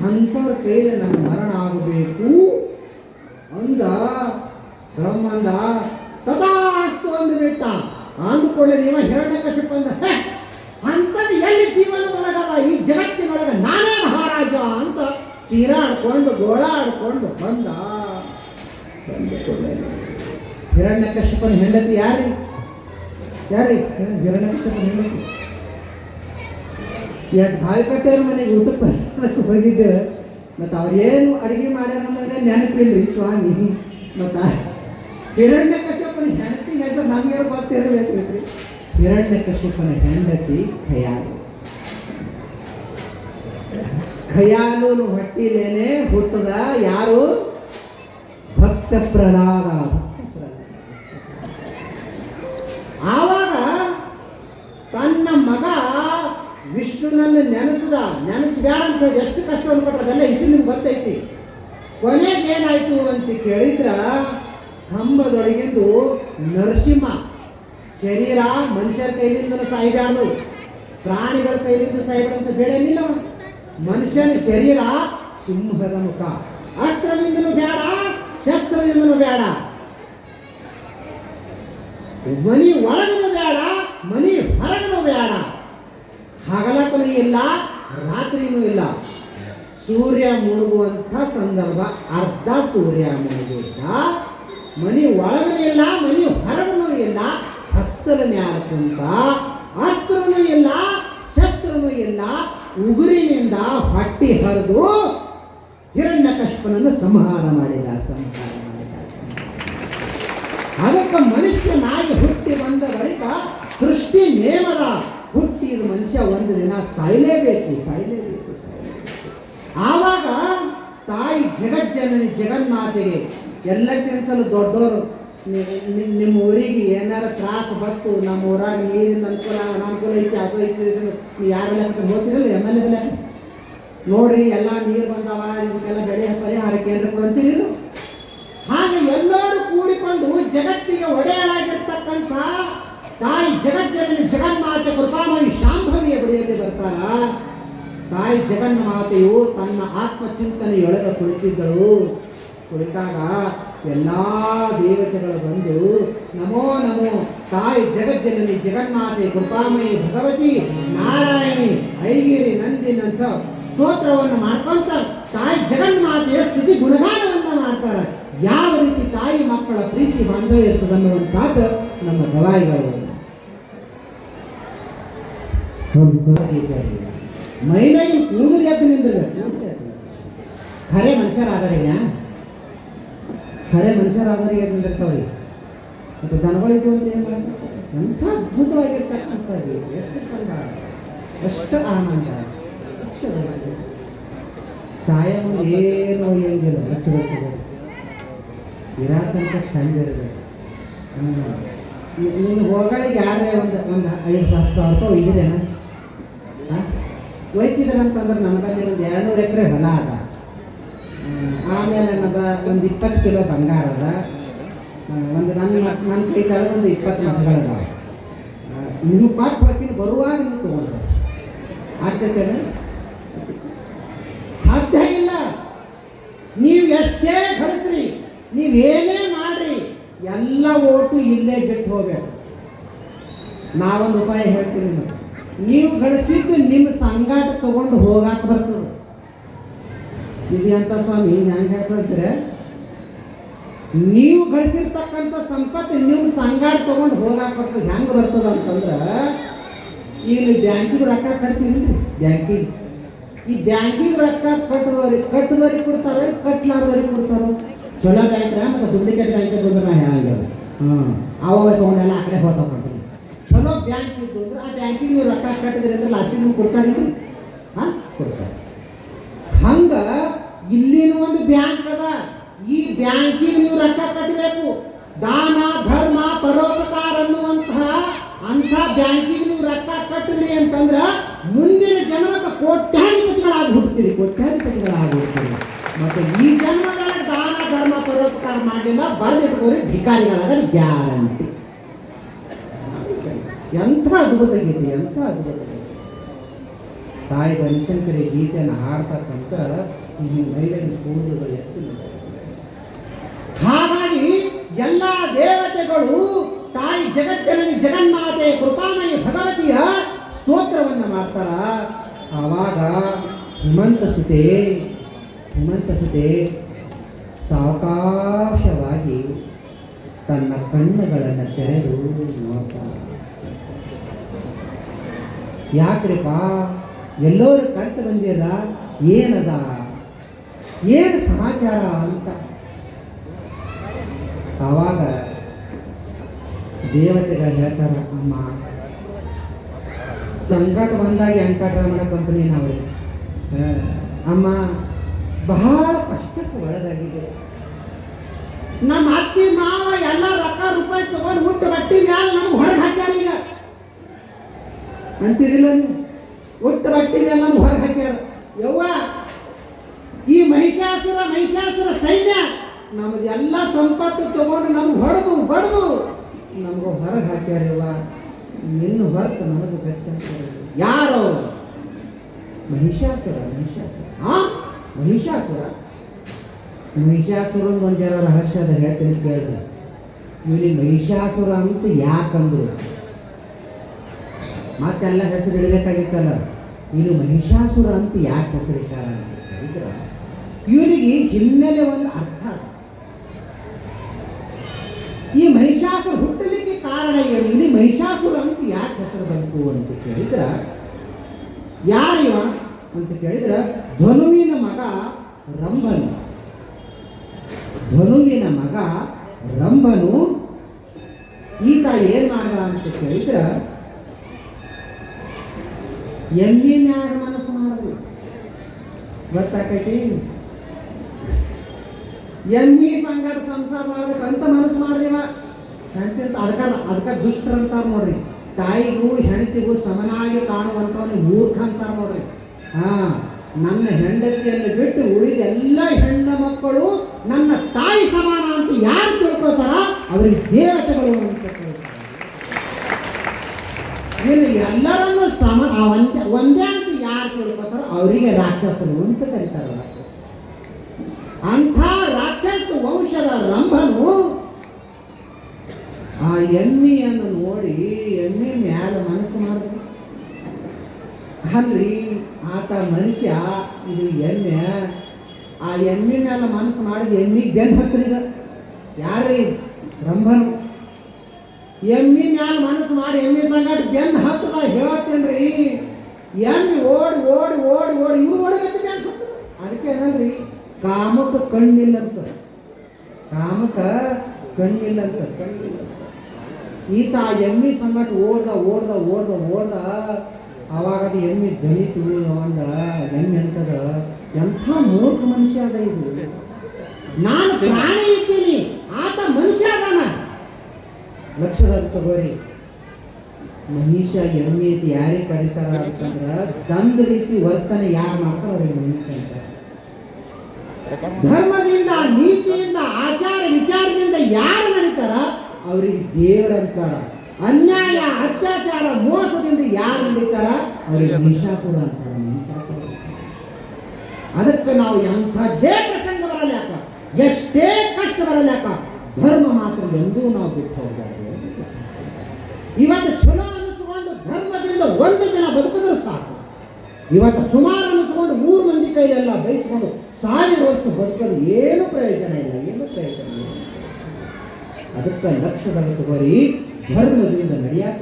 ಅಂಥವ್ರ ಕೈಲಿ ನನ್ನ ಮರಣ ಆಗಬೇಕು ಅಂದ. ಬ್ರಹ್ಮಂದ ತಥಾಸ್ತು ಅಂದುಬಿಟ್ಟ. ಅಂದುಕೊಳ್ಳಿ ನೀವ ಹಿರಣ್ಯಕಶಿಪ ಅಂದ, ಅಂಥದ್ದು ಎಲ್ಲಿ ಜೀವನದೊಳಗದ, ಈ ಜಗತ್ತಿನೊಳಗೆ ನಾನೇ ಮಹಾರಾಜ ಅಂತ ಚೀರಾಡ್ಕೊಂಡು ಗೋಳಾಡ್ಕೊಂಡು ಬಂದ. ಹಿರಣ್ಯಕಶಿಪನ ಹೆಂಡತಿ ಯಾರಿ? ಹಿರಣ್ಯಕಶಿಪನ ಹೆಂಡತಿ. ಯಾಕೆ ಬಾಯಿಕಟ್ಟೆಯವ್ರ ಮನೆಗೆ ಊಟಕ್ಕೆ ಪ್ರಸಾದಕ್ಕೆ ಹೋಗಿದ್ದೇವೆ. ಮತ್ತು ಅವ್ರೇನು ಅಡುಗೆ ಮಾಡ್ಯಾರ ಅನ್ನೋದೇ ನೆನಪಿಲ್ರಿ ಸ್ವಾಮಿ. ಮತ್ತು ಹಿರಣ್ಯಕಶಿಪನ ಹೆಂಡತಿ ಹೆಸರು ನಮ್ಗೆ ಗೊತ್ತಿರಬೇಕ್ರಿ. ಹಿರಣ್ಯಕಶಿಪನ ಹೆಂಡತಿ ಖಯಾಲು. ಖಯಾಲು ಹೊಟ್ಟಿಲೇನೆ ಹುಟ್ಟದ ಯಾರು? ಭಕ್ತ ಪ್ರಹ್ಲಾದ. ಆವಾಗ ತನ್ನ ಮಗ ವಿಷ್ಣುನನ್ನು ನೆನೆಸ್ಬೇಡ ಅಂತ ಹೇಳಿ ಎಷ್ಟು ಕಷ್ಟ ಅನ್ಕೊಟ್ರೆ ಅದೆಲ್ಲ ಇಷ್ಟು ನಿಮ್ಗೆ ಗೊತ್ತೈತಿ. ಕೊನೆಗೆ ಏನಾಯ್ತು ಅಂತ ಕೇಳಿದ್ರ, ಕಂಬದೊಳಗಿಂದು ನರಸಿಂಹ ಶರೀರ ಮನುಷ್ಯರ ಕೈಲಿಂದ ಸಾಯ್ಬ್ಯಾಡ್ದು, ಪ್ರಾಣಿಗಳ ಕೈಲಿಂದ ಸಾಯ್ಬೇಡ ಅಂತ ಬೇಡೇನಿಲ್ಲ. ಮನುಷ್ಯನ ಶರೀರ ಸಿಂಹದ ಮುಖ, ಅಸ್ತ್ರದಿಂದಲೂ ಬೇಡ, ಶಸ್ತ್ರದಿಂದಲೂ ಬೇಡ, ಮನಿ ಒಳಗನೂ ಬೇಡ, ಮನಿ ಹೊರಗನೂ ಬೇಡ, ಹಗಲಕ್ಕೂ ಇಲ್ಲ, ರಾತ್ರಿನೂ ಇಲ್ಲ. ಸೂರ್ಯ ಮುಳುಗುವಂಥ ಸಂದರ್ಭ, ಅರ್ಧ ಸೂರ್ಯ ಮುಳುಗಿದ್ದ. ಮನಿ ಒಳಗನೂ ಇಲ್ಲ, ಮನಿ ಹೊರಗನೂ ಇಲ್ಲ, ಹಸ್ತದ ಮ್ಯಾಲ ಕುಂತ, ಅಸ್ತ್ರನೂ ಇಲ್ಲ, ಶಸ್ತ್ರನೂ ಇಲ್ಲ, ಉಗುರಿನಿಂದ ಹೊಟ್ಟಿ ಹರಿದು ಹಿರಣ್ಯಕಶಿಪನನ್ನು ಸಂಹಾರ ಮಾಡಿದ. ಅದಕ್ಕೆ ಮನುಷ್ಯನಾಗಿ ಹುಟ್ಟಿ ಬಂದ ಬಳಿಕ ಸೃಷ್ಟಿ ನೇಮದ, ಹುಟ್ಟಿದ ಮನುಷ್ಯ ಒಂದು ದಿನ ಸಾಯಲೇಬೇಕು. ಆವಾಗ ತಾಯಿ ಜಗಜ್ಜನನಿ ಜಗನ್ಮಾತೆಗೆ ಎಲ್ಲಕ್ಕಿಂತಲೂ ದೊಡ್ಡವರು, ನಿಮ್ಮ ಊರಿಗೆ ಏನಾರ ತ್ರಾಸು ಬತ್ತು, ನಮ್ಮ ಊರಾಗ ನೀರಿನ ಅನಾನುಕೂಲ ಐತಿ, ಅದು ಐತಿ, ನೀವು ಯಾರು ಲೆಕ್ಕ ಹೋಗ್ತಿರಲ್ಲ, MLA ಲೆಕ್ಕ ನೋಡ್ರಿ, ಎಲ್ಲ ನೀರು ಬಂದವ, ಇದಕ್ಕೆಲ್ಲ ಬೆಳೆ ಪರಿಹಾರ ಕೇಂದ್ರ ಕೊಡ್ತೀರಿಲ್ಲ. ಹಾಗೆ ಎಲ್ಲರೂ ಕೂಡಿಕೊಂಡು ಜಗತ್ತಿಗೆ ಒಡೆಯಲಾಗಿರ್ತಕ್ಕಂಥ ತಾಯಿ ಜಗಜ್ಜನನಿ ಜಗನ್ಮಾತೆ ಕೃಪಾಮಯಿ ಶಾಂಭವಿಯ ಬಳಿಯಲ್ಲಿ ಬರ್ತಾರ. ತಾಯಿ ಜಗನ್ಮಾತೆಯು ತನ್ನ ಆತ್ಮಚಿಂತನೆಯೊಳಗೆ ಕುಳಿತಾಗ ಎಲ್ಲ ದೇವತೆಗಳು ಬಂದು ನಮೋ ನಮೋ ತಾಯಿ ಜಗಜ್ಜನನಿ ಜಗನ್ಮಾತೆ ಕೃಪಾಮಯಿ ಭಗವತಿ ನಾರಾಯಣಿ ಐಗಿರಿ ನಂದಿನಂತ ಸ್ತೋತ್ರವನ್ನು ಮಾಡ್ಕೊಂತ ತಾಯಿ ಜಗನ್ಮಾತೆಯ ಸ್ತುತಿ ಗುಣಗಾನವನ್ನ ಮಾಡ್ತಾರೆ. ಯಾವ ರೀತಿ ತಾಯಿ ಮಕ್ಕಳ ಪ್ರೀತಿ ಬಾಂಧವ್ಯ ಇರ್ತದನ್ನುವಂಥದ್ದು ನಮ್ಮ ಗವಾಯಿಗಳು. ಮೈನಾಗಿ ಕೂದಲು ಎದ್ದು ನಿಂದಿರಬೇಕು. ಖರೆ ಮನುಷ್ಯರಾದರಿಗೆ ಖರೆ ಮನುಷ್ಯರಾದರಿಗೆ ನಿಂದಿರ್ತಾವ್ರಿ. ಮತ್ತು ದನಗಳಿದ್ದು ಅಂತ ಏನು ಮಾಡೋದು? ಎಂಥ ಅದ್ಭುತವಾಗಿರ್ತಕ್ಕಂಥದ್ದು, ಎಷ್ಟು ಚಂದ, ಎಷ್ಟು ಆನಂದ. ಸಾಯ ಮುಂದೆ ಏನು ಒಯ್ಯಂಗಿಲ್ಲ, ಲಕ್ಷ ಇರಾತಂಕ ಚಂದ ಇರಬೇಕು. ನೀನು ಹೋಗಳಿಗೆ ಯಾರೇ ಒಂದು 5-10 ಸಾವಿರ ರೂಪಾಯಿ ಒಯ್ದಿರೇನ? ಒಯ್ತಿದ್ರಂತಂದ್ರೆ ನನ್ನ ಬಳಿ ಒಂದು 200 ಎಕರೆ ಹೊಲ ಅದ, ಆಮೇಲೆ ನನ್ನದ ಒಂದು 20 ಕಿಲೋ ಬಂಗಾರ ಅದ, ಒಂದು ನನ್ನ ಕೈ ಕೆಳಗೆ ಒಂದು 20 ಮಠಗಳದಾವ. ನೀವು ಪಾಠ ಹಾಕಿನ ಬರುವಾಗ ನೀವು ತೊಗೊಂಡ್ರೆ ಆಗ್ತೈತೇನೆ? ಸಾಧ್ಯ ಇಲ್ಲ. ನೀವು ಎಷ್ಟೇ ಗಳಿಸ್ರಿ, ನೀವೇನೇ ಮಾಡ್ರಿ, ಎಲ್ಲ ಓಟು ಇಲ್ಲೇ ಬಿಟ್ಟು ಹೋಗ್ಬೇಕು. ನಾವೊಂದು ಉಪಾಯ ಹೇಳ್ತೀನಿ ನಿಮಗೆ. ನೀವು ಗಳಿಸಿದ್ದು ನಿಮ್ಮ ಸಂಗಾಟ ತಗೊಂಡು ಹೋಗಾಕ ಬರ್ತದೆ. ಇದು ಅಂತ ಸ್ವಾಮಿ ಹೆಂಗೆ ಹೇಳ್ತಾರೆ, ನೀವು ಗಳಿಸಿರ್ತಕ್ಕಂಥ ಸಂಪತ್ತು ನಿಮ್ಮ ಸಂಗಾಟ ತಗೊಂಡು ಹೋಗಾಕ ಬರ್ತದೆ. ಹೆಂಗೆ ಬರ್ತದೆ ಅಂತಂದ್ರೆ, ಇಲ್ಲಿ ಬ್ಯಾಂಕಿಗೆ ರೊಕ್ಕ ಕಟ್ತೀವಿ, ಬ್ಯಾಂಕಿಗೆ ಈ ಬ್ಯಾಂಕಿಗೆ ರೊಕ್ಕ ಕಟ್ಟದವ್ರಿಗೆ ಕೊಡ್ತಾರೆ, ಕಟ್ಲಾರ್ದವ್ರಿಗೆ ಕೊಡ್ತಾರೋ? ಚಲೋ ಬ್ಯಾಂಕ್ ಮತ್ತು ಡೂಪ್ಲಿಕೇಟ್ ಬ್ಯಾಂಕ್ ಇದ್ದು ನಾ ಹೇಳಂಗಿಲ್ಲ. ಅವ ತೊಗೊಂಡೆಲ್ಲ ಆ ಕಡೆ ಹೋಗ್ತಾ ಚಲೋ ಬ್ಯಾಂಕ್ ಇದ್ದು ಅಂದ್ರೆ ಆ ಬ್ಯಾಂಕಿಗೆ ನೀವು ರೊಕ್ಕ ಕಟ್ಟಿದ್ರಿ ಅಂದ್ರೆ ಲಾಸ್ಟಿಗೆ ನೀವು ಕೊಡ್ತಾರೆ, ಕೊಡ್ತಾರೆ. ಹಂಗೆ ಇಲ್ಲಿನೂ ಒಂದು ಬ್ಯಾಂಕ್ ಅದ, ಈ ಬ್ಯಾಂಕಿಗೆ ನೀವು ರೊಕ್ಕ ಕಟ್ಟಬೇಕು. ದಾನ ಧರ್ಮ ಪರೋಪಕಾರ ಅನ್ನುವಂತಹ ಅಂಥ ಬ್ಯಾಂಕಿಗೆ ನೀವು ರೊಕ್ಕ ಕಟ್ಟಿದ್ರಿ ಅಂತಂದ್ರೆ ಮುಂದಿನ ಜನ್ಮಕ್ಕೆ ಕೋಟ್ಯಾಧಿಪತಿಗಳಾಗಿ ಹುಡ್ತೀರಿ, ಕೋಟ್ಯಾಧಿಪತಿಗಳಾಗಿ ಹುಡ್ತೀರಿ. ಮತ್ತು ಈ ಜನ್ಮದಲ್ಲಿ ದಾನ ಧರ್ಮ ಪರೋಪಕಾರ ಮಾಡಲಿಲ್ಲ, ಬರೆದಿಟ್ಕೋರಿ ಭಿಕಾರಿಗಳಾಗ ಗ್ಯಾರಂಟಿ. ಎಂಥ ಅದ್ಭುತ ಗೀತೆ, ಎಂಥ ಅದ್ಭುತ ಗೀತೆ. ತಾಯಿ ಬನಶಂಕರಿ ಗೀತೆಯನ್ನು ಹಾಡ್ತಕ್ಕಂಥ ಈ ಮಹಿಳೆಯ ಕೂದಲುಗಳು ಎತ್ತು. ಹಾಗಾಗಿ ಎಲ್ಲ ದೇವತೆಗಳು ತಾಯಿ ಜಗಜ್ಜನನಿ ಜಗನ್ಮಾತೆ ಕೃಪಾಮಯಿ ಭಗವತಿಯ ಸ್ತೋತ್ರವನ್ನು ಮಾಡ್ತಾರ. ಆವಾಗ ಹಿಮಂತ ಸುತೆ ಸಾವಕಾಶವಾಗಿ ತನ್ನ ಕಣ್ಣುಗಳನ್ನು ತೆರೆದು ನೋಡ್ತಾರ. ಯಾಕ್ರಿಪ್ಪ ಎಲ್ಲರೂ ಕಲ್ತು ಬಂದಿರ, ಏನದ, ಏನು ಸಮಾಚಾರ ಅಂತ. ಆವಾಗ ದೇವತೆಗಳು ಹೇಳ್ತಾರ, ಅಮ್ಮ ಸಂಕಟ ಬಂದಾಗ ವೆಂಕಟರಮಣ ಕಂಪನಿ ನಾವು ಅಮ್ಮ ಬಹಳ ಕಷ್ಟಕ್ಕೆ ಒಳಗಾಗಿದೆ. ನಮ್ಮ ಅತ್ತಿ ಮಾವ ಎಲ್ಲ ರೊಕ್ಕ ರೂಪಾಯಿ ತಗೊಂಡು ಹುಟ್ಟು ಬಟ್ಟಿ ಮ್ಯಾಲ ನಮ್ಗೆ ಹೊರಗೆ ಹಾಕ್ಯಾರ. ಈಗ ಅಂತೀರಿಲ್ಲ ನೀವು, ಹುಟ್ಟು ಬಟ್ಟಿ ಮೇಲೆ ನಮ್ಗೆ ಹೊರಗೆ ಹಾಕ್ಯಾರ. ಯವ್ವ ಈ ಮಹಿಷಾಸುರ ಸೈನ್ಯ ನಮ್ದು ಎಲ್ಲ ಸಂಪತ್ತು ತಗೊಂಡು ನಮ್ಗೆ ಹೊಡೆದು ಬಡ್ದು ನಮ್ಗೆ ಹೊರಗೆ ಹಾಕ್ಯಾರ. ಯವ್ವ ನಿನ್ನ ಹೊರತು ನಮಗೆ ಗಟ್ಟ ಯಾರು? ಮಹಿಷಾಸುರ. ಮಹಿಷಾಸುರಂದು ಒಂದು ಜನ ರಹಸ್ಯದ ಹೇಳ್ತೀನಿ ಕೇಳ್ರಿ. ಇವನಿಗೆ ಮಹಿಷಾಸುರ ಅಂತ ಯಾಕಂದ್ರು? ಮತ್ತೆಲ್ಲ ಹೆಸರು ಇಡಬೇಕಾಗಿತ್ತಲ್ಲ. ಇವನು ಮಹಿಷಾಸುರ ಅಂತ ಯಾಕೆ ಹೆಸರಿಟ್ಟಾರ ಅಂತ ಹೇಳಿದ್ರೆ, ಇವನಿಗೆ ಹಿನ್ನೆಲೆ ಒಂದು ಅರ್ಥ. ಈ ಮಹಿಷಾಸುರ ಹುಟ್ಟಲಿಕ್ಕೆ ಕಾರಣ ಏನು? ಇಲ್ಲಿ ಮಹಿಷಾಸುರ ಅಂತ ಯಾಕೆ ಹೆಸರು ಬಂತು ಅಂತ ಕೇಳಿದ್ರೆ, ಯಾರಿವ ಅಂತ ಕೇಳಿದ್ರೆ, ಧನುವಿನ ಮಗ ರಂಭನು ಈತ ಏನ್ ಮಾಡ್ದ ಅಂತ ಕೇಳಿದ್ರೆ, ಎಮ್ಮಿನ ಯಾರ ಮನಸ್ಸು ಮಾಡಿದ್ವಿ ಗೊತ್ತಾಕೈತಿ? ಎಮ್ಮಿ ಸಂಗಡ ಸಂಸಾರ ಮಾಡ್ಬೇಕಂತ ಮನಸ್ಸು ಮಾಡಿದೀವ. ಅದಕ್ಕೆ ದುಷ್ಟರಂತಾರ ನೋಡ್ರಿ. ತಾಯಿಗೂ ಹೆಂಡತಿಗೂ ಸಮನಾಗಿ ಕಾಣುವಂಥವನು ಮೂರ್ಖ ಅಂತಾರ ನೋಡ್ರಿ. ನನ್ನ ಹೆಂಡತಿಯನ್ನು ಬಿಟ್ಟು ಉಳಿದ ಎಲ್ಲ ಹೆಣ್ಣ ಮಕ್ಕಳು ನನ್ನ ತಾಯಿ ಸಮಾನ ಅಂತ ಯಾರು ತಿಳ್ಕೊತಾರ ಅವ್ರಿಗೆ ದೇವತೆಗಳು ಅಂತ ತಿಳ್ಕೊತಾರೆ. ಇನ್ನು ಎಲ್ಲರನ್ನು ಒಂದೇ ಅಂತ ಯಾರು ತಿಳ್ಕೊತಾರೋ ಅವರಿಗೆ ರಾಕ್ಷಸರು ಅಂತ ಕರೀತಾರೆ. ಅಂಥ ರಾಕ್ಷಸ ವಂಶದ ರಂಭನು ಆ ಎಮ್ಮಿಯನ್ನು ನೋಡಿ ಎಮ್ಮಿ ಮ್ಯಾಲ ಮನಸ್ಸು ಮಾಡಿದ್ರು. ಅಲ್ರಿ ಆತ ಮನುಷ್ಯ, ಇದು ಎಮ್ಮೆ. ಆ ಎಮ್ಮಿ ಮ್ಯಾಲ ಮನಸ್ಸು ಮಾಡಿದ ಎಮ್ಮಿಗೆ ಬೆನ್ನು ಹತ್ತಿದ ಯಾರೀ? ರಂಭನು. ಎಮ್ಮಿ ಮ್ಯಾಲ ಮನಸ್ಸು ಮಾಡಿ ಎಮ್ಮಿ ಸಂಗಟ ಬೆನ್ನು ಹತ್ತದ. ಹೇಳ್ತೇನ್ರಿ, ಎಮ್ಮಿ ಓಡಿ ಓಡಿ ಓಡಿ ಓಡಿ ಇವ್ರು ಓಡಗತ್ತೆ ಬೆನ್ನು ಹತ್ತದ. ಅದಕ್ಕೆ ಏನಲ್ರಿ ಕಾಮಕ್ಕೆ ಕಣ್ಣಿಲ್ಲಂತ, ಕಾಮಕ್ಕೆ ಕಣ್ಣಿಲ್ಲಂತ. ಈತ ಎಮ್ಮಿ ಸಂಗಟ ಓಡ್ದ ಅವಾಗ ಅದು ಎಮ್ಮಿ ದಣಿತು. ಅವಂದ ಎಮ್ಮಿ ಅಂತದ ಎಂಥ ಮೂರ್ಖ ಮನುಷ್ಯ ಅದ ಇದು. ನಾನು ಪ್ರಾಣಿ ಇದ್ದೀನಿ, ಆತ ಮನುಷ್ಯ ಅದಾನ. ಲಕ್ಷದಲ್ಲಿ ತಗೋರಿ. ಮನುಷ್ಯ ಎಮ್ಮಿ ಐತಿ ಯಾರಿಗೆ ಕರೀತಾರ ಅಂತಂದ್ರ ದಂದ ರೀತಿ ವರ್ತನೆ ಯಾರು ಮಾಡ್ತಾರ ಅವ್ರಿಗೆ ಮನುಷ್ಯ ಅಂತ. ಧರ್ಮದಿಂದ, ನೀತಿಯಿಂದ, ಆಚಾರ ವಿಚಾರದಿಂದ ಯಾರು ನಡೀತಾರ ಅವ್ರಿಗೆ ದೇವರಂತಾರ. ಅನ್ಯಾಯ, ಅತ್ಯಾಚಾರ, ಮೋಸದಿಂದ ಯಾರು ನಡೀತಾರ ಅವ್ರಿಗೆ ಮಹಿಷಾಸುರ ಅಂತಾರ. ಅದಕ್ಕೆ ನಾವು ಎಂಥದ್ದೇ ಪ್ರಸಂಗ ಬರಲ್ಲ ಯಾಕ, ಎಷ್ಟೇ ಕಷ್ಟ ಬರಲ್ಲ ಯಾಕ, ಧರ್ಮ ಮಾತ್ರ ಎಂದೂ ನಾವು ಬಿಟ್ಟು ಹೋಗಬಾರ್ದು. ಇವತ್ತು ಚಲೋ ಅನಿಸ್ಕೊಂಡು ಧರ್ಮದಿಂದ ಒಂದು ದಿನ ಬದುಕಿದ್ರೆ ಸಾಕು. ಇವತ್ತು ಸುಮಾರು ಅನಿಸ್ಕೊಂಡು 3 ಮಂದಿ ಕೈಲೆಲ್ಲ ಬಯಸ್ಕೊಂಡು 1000 ವರ್ಷ ಬದುಕೋದು ಏನು ಪ್ರಯೋಜನ ಇಲ್ಲ, ಏನು ಪ್ರಯೋಜನ ಇಲ್ಲ. ಅದಕ್ಕೆ ಲಕ್ಷದಾಗ ತಗೋರಿ, ಧರ್ಮದಿಂದ ನಡೆಯಾಕ.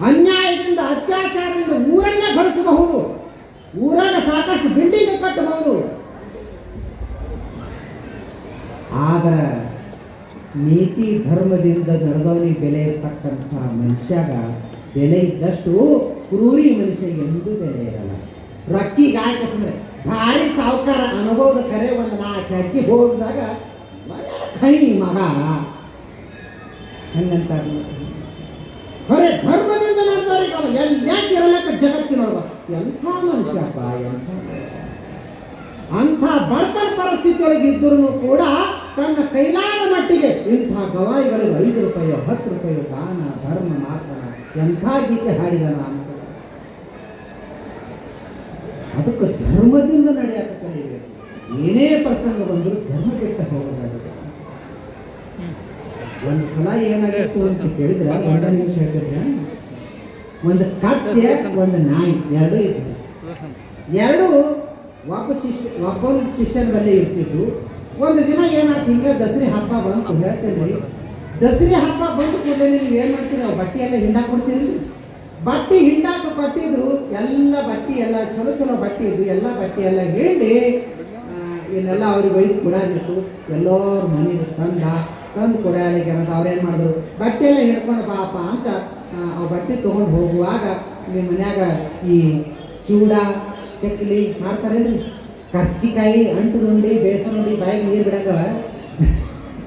ಅನ್ಯಾಯದಿಂದ, ಅತ್ಯಾಚಾರದಿಂದ ಊರನ್ನೇ ಗಳಿಸಬಹುದು, ಊರಾಗ ಸಾಕಷ್ಟು ಬಿಲ್ಡಿಂಗ್ ಕಟ್ಟಬಹುದು. ಆದ್ರೆ ನೀತಿ ಧರ್ಮದಿಂದ ನಡೆದವನಿಗೆ ಬೆಲೆ ಇರ್ತಕ್ಕಂಥ ಮನುಷ್ಯಾಗ ಬೆಲೆ ಇದ್ದಷ್ಟು ಕ್ರೂರಿ ಮನುಷ್ಯಗೆ ಎಂದೂ ಬೆಲೆ ಇರಲ್ಲ. ರೊಕ್ಕಿಗೆ ಆಯ್ಕಂದ್ರೆ ಭಾರಿ ಸಾವುಕಾರ ಅನುಭವದ ಕರೆ ಒಂದು 4 ಹೆಜ್ಜೆ ಹೋಗಿದಾಗ ಕೈ ಮಗ ಹಂಗಂತ ಖರೆ ಧರ್ಮದಿಂದ ನಡೆದವ್ರಿಗೆ ಅವ ಯಾಕೆ ಇರಲಕ್ಕ ಜಗತ್ತಿನೊಳಗ ಎಂಥ ಮನುಷ್ಯಪ್ಪ, ಎಂಥ ಅಂಥ ಬಡತನ ಪರಿಸ್ಥಿತಿಯೊಳಗೆ ಇದ್ದರೂ ಕೂಡ ತನ್ನ ಕೈಲಾದ ಮಟ್ಟಿಗೆ ಇಂಥ ಗವಾಯಿಗಳಿಗೆ 5 ರೂಪಾಯಿ 10 ರೂಪಾಯಿ ದಾನ ಧರ್ಮ ಮಾಡ್ತಾನ. ಎಂಥ ಗೀತೆ ಹಾಡಿದಾನ ಅಂತ. ಅದಕ್ಕೆ ಧರ್ಮದಿಂದ ನಡೆಯಕ್ಕೆ ಕಲಿಬೇಕು. ಏನೇ ಪ್ರಸಂಗ ಬಂದರೂ ಧರ್ಮ ಬಿಟ್ಟು ಹೋಗೋದಾಗುತ್ತೆ. ಒಂದು ಸಲ ಏನಾಗಿತ್ತು ಅಂತ ಕೇಳಿದ್ರೆ, 1 ನಿಮಿಷ ಹೇಳ್ತಿದ್ರೆ, ಒಂದು ಕತ್ತೆ ಒಂದು ನಾಯಿ ಎರಡೂ ಇತ್ತು. ಎರಡೂ ಒಬ್ಬೊಂದು ಶಿಷ್ಯನ ಬಲ್ಲೇ ಇರ್ತಿದ್ದು. ಒಂದು ದಿನ ಏನಾಯ್ತು, ಹಿಂಗೆ ದಸರಿ ಹಬ್ಬ ಬಂತು ಹೇಳ್ತೇನೆ. ದಸರಿ ಹಬ್ಬ ಬಂದು ಕೂಡಲೇ ನೀವು ಏನು ಮಾಡ್ತೀರಿ, ನಾವು ಬಟ್ಟೆ ಎಲ್ಲ ಹಿಂಡಾಕ್ ಕೊಡ್ತೀರಿ. ಬಟ್ಟೆ ಹಿಂಡಾಕ ಕೊಟ್ಟಿದ್ರು, ಎಲ್ಲ ಬಟ್ಟೆ ಎಲ್ಲ ಚಲೋ ಚಲೋ ಬಟ್ಟೆ ಇದ್ದು, ಎಲ್ಲ ಬಟ್ಟೆ ಎಲ್ಲ ಹಿಂಡಿ ಇನ್ನೆಲ್ಲ ಅವ್ರಿಗೆ ಒಯ್ದು ಕೊಡಾದಿತ್ತು. ಎಲ್ಲರ ಮನೆಗೆ ತಂದು ಕೊಡಾಳಿಗೆ ಅನ್ನೋದು ಅವ್ರೇನು ಮಾಡಿದ್ರು, ಬಟ್ಟೆ ಎಲ್ಲ ಹಿಡ್ಕೊಂಡು ಬಾಪ ಅಂತ ಆ ಬಟ್ಟೆ ತೊಗೊಂಡು ಹೋಗುವಾಗ ನಿಮ್ಮ ಮನ್ಯಾಗ ಈ ಚೂಡ ಚಕ್ಲಿ ಮಾಡ್ತಾರೇನ್ರಿ, ಕರ್ಚಿಕಾಯಿ, ಅಂಟುಗುಂಡಿ, ಬೇಸನ್ ಉಂಡಿ, ಬಾಯಿಗೆ ನೀರು ಬಿಡಂಗವ.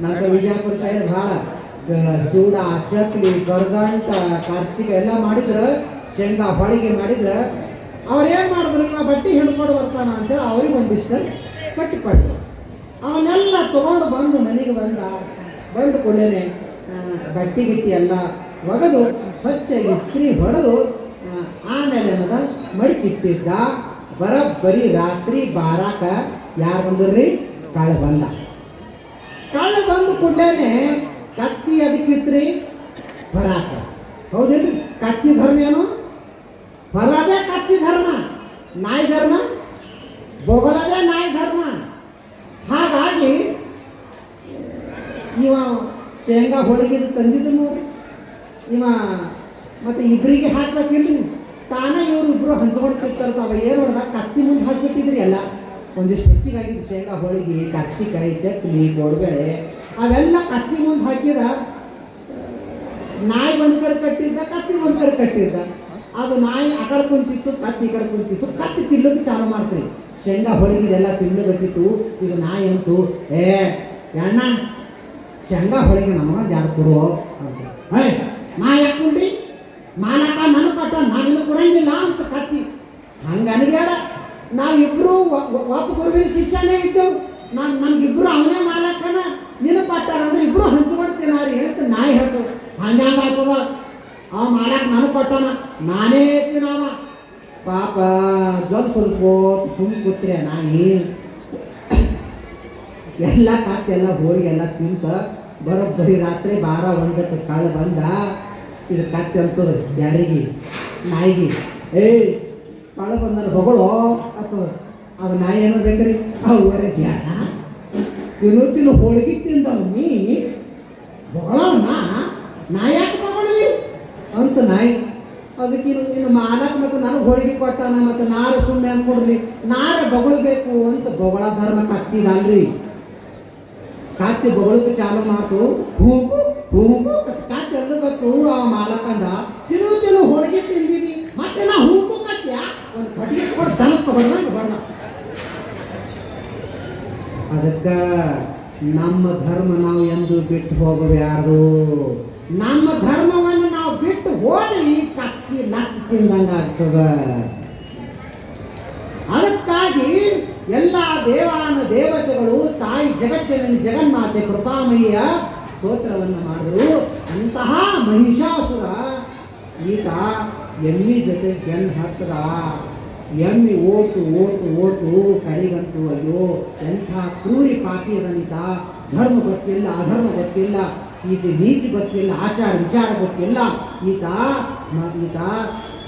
ನಮ್ಮ ವಿಜಯಪುರ ಸೈಡ್ ಭಾಳ ಚೂಡ, ಚಕ್ಲಿ, ಕರ್ಗಂಟ, ಕರ್ಚಿಕಾಯಿ ಎಲ್ಲ ಮಾಡಿದ್ರೆ, ಶೇಂಗಾ ಹೋಳಿಗೆ ಮಾಡಿದ್ರೆ ಅವ್ರೇನು ಮಾಡಿದ್ರು, ಇವಾಗ ಬಟ್ಟೆ ಹಿಡ್ಕೊಂಡು ಬರ್ತಾನ ಅಂತೇಳಿ ಅವ್ರಿಗೆ ಒಂದಿಷ್ಟು ಕಟ್ಟಿಕೊಟ್ಟು ಅವನ್ನೆಲ್ಲ ತೊಗೊಂಡು ಬಂದು ಮನೆಗೆ ಬಂದು ಕೂಡಲೇ ಬಟ್ಟೆ ಗಿಟ್ಟಿ ಎಲ್ಲ ಒಗೆದು ಸ್ವಚ್ಛ ಇಸ್ತ್ರಿ ಹೊಡೆದು ಆಮೇಲೆ ಏನದ ಮಡಿಚಿಟ್ಟಿದ್ದ. ಬರೀ ರಾತ್ರಿ 12ಕ್ಕೆ ಯಾರು ಬಂದ್ರಿ, ಕಳ್ಳ ಬಂದ. ಕಳ್ಳ ಬಂದು ಕೂಡಲೇ ಕತ್ತಿ ಅದಕ್ಕಿತ್ರಿ ಬರಾಕ. ಹೌದೇನ್ರಿ? ಕತ್ತಿ ಧರ್ಮ ಏನು? ಬರದೇ ಕತ್ತಿ ಧರ್ಮ, ನಾಯಿ ಧರ್ಮ ಬೊಗಳದೇ ನಾಯಿ ಧರ್ಮ. ಹಾಗಾಗಿ ಇವ ಶೇಂಗಾ ಹೋಳಿಗೆದು ತಂದಿದ್ದು ನೋಡಿ, ಇವ ಮತ್ತೆ ಇಬ್ಬರಿಗೆ ಹಾಕ್ಬೇಕಿಲ್ರಿ, ತಾನೇ ಇವ್ರಿಬ್ರು ಹಂಚ್ಕೊಳ್ತಿರ್ತಾರ. ಅವ ಏನು ಹೊಡೆದ ಕತ್ತಿ ಮುಂದೆ ಹಾಕಿಬಿಟ್ಟಿದ್ರಿ. ಎಲ್ಲ ಒಂದಿಷ್ಟು ಹೆಚ್ಚಿಗಾಗಿದ್ದು ಶೇಂಗಾ ಹೋಳಿಗೆ, ಕರ್ಚಿಕಾಯಿ, ಚಕ್ಲಿ, ಕೋಡ್ಬೇಳೆ ಅವೆಲ್ಲ ಕತ್ತಿ ಮುಂದೆ ಹಾಕಿದ. ನಾಯಿ ಒಂದು ಕಡೆ ಕಟ್ಟಿದ್ದ, ಕತ್ತಿ ಒಂದು ಕಡೆ ಕಟ್ಟಿದ್ದ. ಅದು ನಾಯಿ ಆ ಕಡೆ ಕುಂತಿತ್ತು, ಕತ್ತಿ ಈ ಕಡೆ ಕುಂತಿತ್ತು. ಕತ್ತಿ ತಿನ್ನೋದು ಚಾಲು ಮಾಡ್ತೀವಿ. ಶೇಂಗಾ ಹೋಳಿಗೆದೆಲ್ಲ ತಿನ್ನಬೇಕಿತ್ತು. ಈಗ ನಾಯಿ ಅಂತೂ ಅಣ್ಣ ಶೇಂಗಾ ಹೋಳಿಗೆ ನಮಗೆ ಜಾಡು ಕೊಡು ಅಂತ. ನಾ ಯಾಕೊಂಡಿ ಮಾಲಕ ನನಗೆ ಕೊಟ್ಟ, ನಾನಿನ್ನು ಕೊಡಂಗಿಲ್ಲ ಅಂತ ಕತ್ತಿ. ಹಂಗೆ ಅನ್ಬೇಡ, ನಾವಿಬ್ರು ಒಬ್ಬ ಗುರುವಿನ ಶಿಷ್ಯನೇ ಇದ್ದೆವು. ನಮ್ಗಿಬ್ರು ಅವನೇ ಮಾಲಕನ, ನಿನಗೆ ಕೊಟ್ಟಾರ ಅಂದ್ರೆ ಇಬ್ರು ಹಂಚ್ಕೊಡ್ತೀನಾರಿ ಅಂತ ನಾಯಿ ಹೇಳ್ತದೆ. ಹಂಗಾಗ್ತದ, ಅವ ಮಾಲಕ ನನಗೆ ಕೊಟ್ಟಾನ, ನಾನೇ ಎತ್ತಿನವ. ಪಾಪ ಜೊಲ್ ಸುಲ್ಸ್ಬೋದು ಸುಮ್ ಕೂತ್ರೆ ನಾಯಿ ಎಲ್ಲ ಕತ್ತೆಲ್ಲ ಹೋಳಿಗೆಲ್ಲ ತಿಂತ ಬರೋಬ್ಬರಿ ರಾತ್ರಿ 12-1ಕ್ಕೆ ಕಳ್ಳ ಬಂದ. ಇದು ಕತ್ತಿ ಅಂತದ ಯಾರಿಗೆ, ನಾಯಿಗೆ. ಕಳ್ಳ ಬಂದ ಹೊಗಳು ಆಗ್ತದ. ಅದು ನಾಯಿ ಏನೋ ಬೇಕ್ರಿ, ಅವರೇ ಜಾಣ ತಿನ್ನು ಹೋಳಿಗೆ ತಿಂದವ್ ನೀ ಹೊಗಳವನ, ನಾಯಿ ಯಾಕೆ ಹೊಗಳಿ ಅಂತ ನಾಯಿ. ಅದಕ್ಕೆ ಇನ್ನು ಮಾಲಕ್ ಮತ್ತು ನನಗೆ ಹೋಳಿಗೆ ಕೊಟ್ಟಾನ ಮತ್ತು ನಾರು ಸುಮ್ಮನೆ ಅನ್ಕೊಡ್ರಿ ನಾರು ಬೊಗಳಬೇಕು ಅಂತ ಬೊಗಳ ಧರ್ಮ ಕತ್ತಿದಲ್ರಿ. ಕಾತಿ ಬೊಗಳಕ್ಕೆ ಚಾಲು ಮಾಡ್ತು ಹೂಗು ಹೂಗು ಕಾತಿ ಎಲ್ಲ ಗೊತ್ತು ಆ ಮಾಲಕಂದ ತಿನ್ನು ಹೋಳಿಗೆ ತಿಂದಿದಿ ಮತ್ತೆ ನಾ ಹೂಗು ಕತ್ಯ ಒಂದು ಕಟ್ಟಿಗೆ ಕೊಟ್ಟು ದನಕ್ಕೆ ಬಡದ. ಅದಕ್ಕೆ ನಮ್ಮ ಧರ್ಮ ನಾವು ಎಂದು ಬಿಟ್ಟು ಹೋಗಬಾರ್ದು. ನಮ್ಮ ಧರ್ಮವನ್ನು ನಾವು ಬಿಟ್ಟು ಹೋದ್ವಿ ಕತ್ತಿ ನತ್ತಿ ತಿಂದಂಗ ಆಗ್ತದ. ಅದಕ್ಕಾಗಿ ಎಲ್ಲ ದೇವಾನ ದೇವತೆಗಳು ತಾಯಿ ಜಗತ್ತಿನ ಜಗನ್ಮಾತೆ ಕೃಪಾಮಯ್ಯ ಸ್ತೋತ್ರವನ್ನು ಮಾಡಿದ್ರು. ಅಂತಹ ಮಹಿಷಾಸುರ ಈತ ಎಮ್ಮಿ ಜೊತೆ ಬೆನ್ನು ಹತ್ತದ. ಎಮ್ಮಿ ಓಟು ಓಟು ಓಟು ಕಡೆಗಂತೂ ಅಯ್ಯೋ ಎಂಥ ಕ್ರೂರಿ ಪಾಪಿ ಅದನಿತ. ಧರ್ಮ ಗೊತ್ತಿಲ್ಲ, ಅಧರ್ಮ ಗೊತ್ತಿಲ್ಲ, ಈತ ನೀತಿ ಗೊತ್ತಿಲ್ಲ, ಆಚಾರ ವಿಚಾರ ಗೊತ್ತಿಲ್ಲ, ಈತ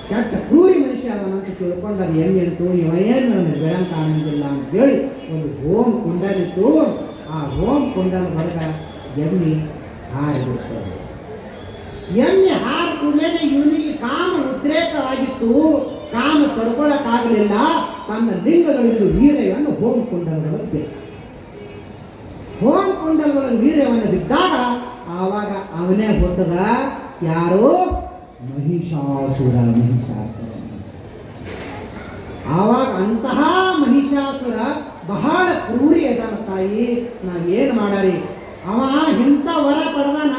ಕೆಟ್ಟ ಕ್ರೂರಿ ಮನುಷ್ಯ ಅದನಂತ ತಿಳ್ಕೊಂಡದು ಎಮ್ಮೆ ಅಂತೂ ಇವ ಏನು ನನಗೆ ಬೆಳಂಗೆ ಕಾಣಂಗಿಲ್ಲ ಅಂತೇಳಿ ಒಂದು ಹೋಮ್ ಕುಂಡಲಿತ್ತು. ಆ ಹೋಮ್ ಕುಂಡಲ ಹೊರಗ ಎಮ್ಮೆ ಹಾರಿಬಿಡ್ತದೆ. ಎಮ್ಮೆ ಹಾರು ಕೂಡಲೇ ಇವನಿಗೆ ಕಾಮ ಉದ್ರೇಕವಾಗಿತ್ತು. ಕಾಮ ತಡ್ಕೊಳ್ಳೋಕ್ಕಾಗಲಿಲ್ಲ. ತನ್ನ ಲಿಂಗಗಳಿಂದ ವೀರ್ಯವನ್ನು ಹೋಮ್ ಕುಂಡಲದೊಳಗೆ ಬೇಕು. ಹೋಮ್ ಕುಂಡಲದೊಳಗೆ ವೀರ್ಯವನ್ನು ಬಿದ್ದಾಗ ಆವಾಗ ಅವನೇ ಹುಟ್ಟದ ಯಾರು? ಮಹಿಷಾಸುರ. ಆವಾಗ ಅಂತಹ ಮಹಿಷಾಸುರ ಬಹಳ ಕ್ರೂರಿ ಅದಾನ ತಾಯಿ. ನಾವೇನು ಮಾಡಾರಿ? ಅವ ಇಂಥ ವರ ಪಡೆದಾನ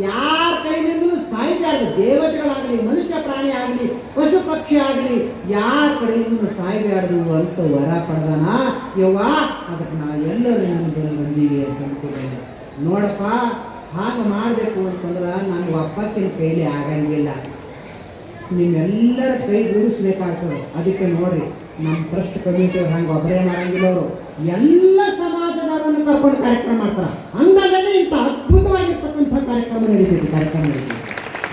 ಯಾರ ಕೈಲಿಂದಲೂ ಸಾಯ್ಬಾರ್ದು. ದೇವತೆಗಳಾಗಲಿ, ಮನುಷ್ಯ ಪ್ರಾಣಿ ಆಗಲಿ, ಪಶು ಪಕ್ಷಿ ಆಗಲಿ, ಯಾರ ಕಡೆಯಿಂದಲೂ ಸಾಯ್ಬಾರ್ದು ಅಂತ ವರ ಪಡೆದಾನ. ಯವ್ವ ಅದಕ್ಕೆ ನಾವೆಲ್ಲರೂ ನನ್ನ ಬೆಲೆ ಬಂದೀವಿ ಅಂತ ಅನ್ಸಿದ್ದೇನೆ. ನೋಡಪ್ಪ, ಹಾಗೆ ಮಾಡಬೇಕು ಅಂತಂದ್ರೆ ನನಗೆ ಒಬ್ಬಕ್ಕಿನ ಕೈಲಿ ಆಗಂಗಿಲ್ಲ, ನಿಮ್ಮೆಲ್ಲರ ಕೈ ಗೂಡಿಸ್ಬೇಕಾಗ್ತದೆ. ಅದಕ್ಕೆ ನೋಡ್ರಿ, ನಮ್ಮ ಟ್ರಸ್ಟ್ ಕಮಿಟಿ ಹಂಗೆ ಒಬ್ಬರೇ ಮಾಡಂಗಿಲ್ಲ, ಅವರು ಎಲ್ಲ ಸಮಾಜದವರನ್ನು ಕರ್ಕೊಂಡು ಕಾರ್ಯಕ್ರಮ ಮಾಡ್ತಾರೆ. ಹಂಗಾಗಲೇ ಇಂಥ ಅದ್ಭುತವಾಗಿರ್ತಕ್ಕಂಥ ಕಾರ್ಯಕ್ರಮ ನಡೀತೈತಿ.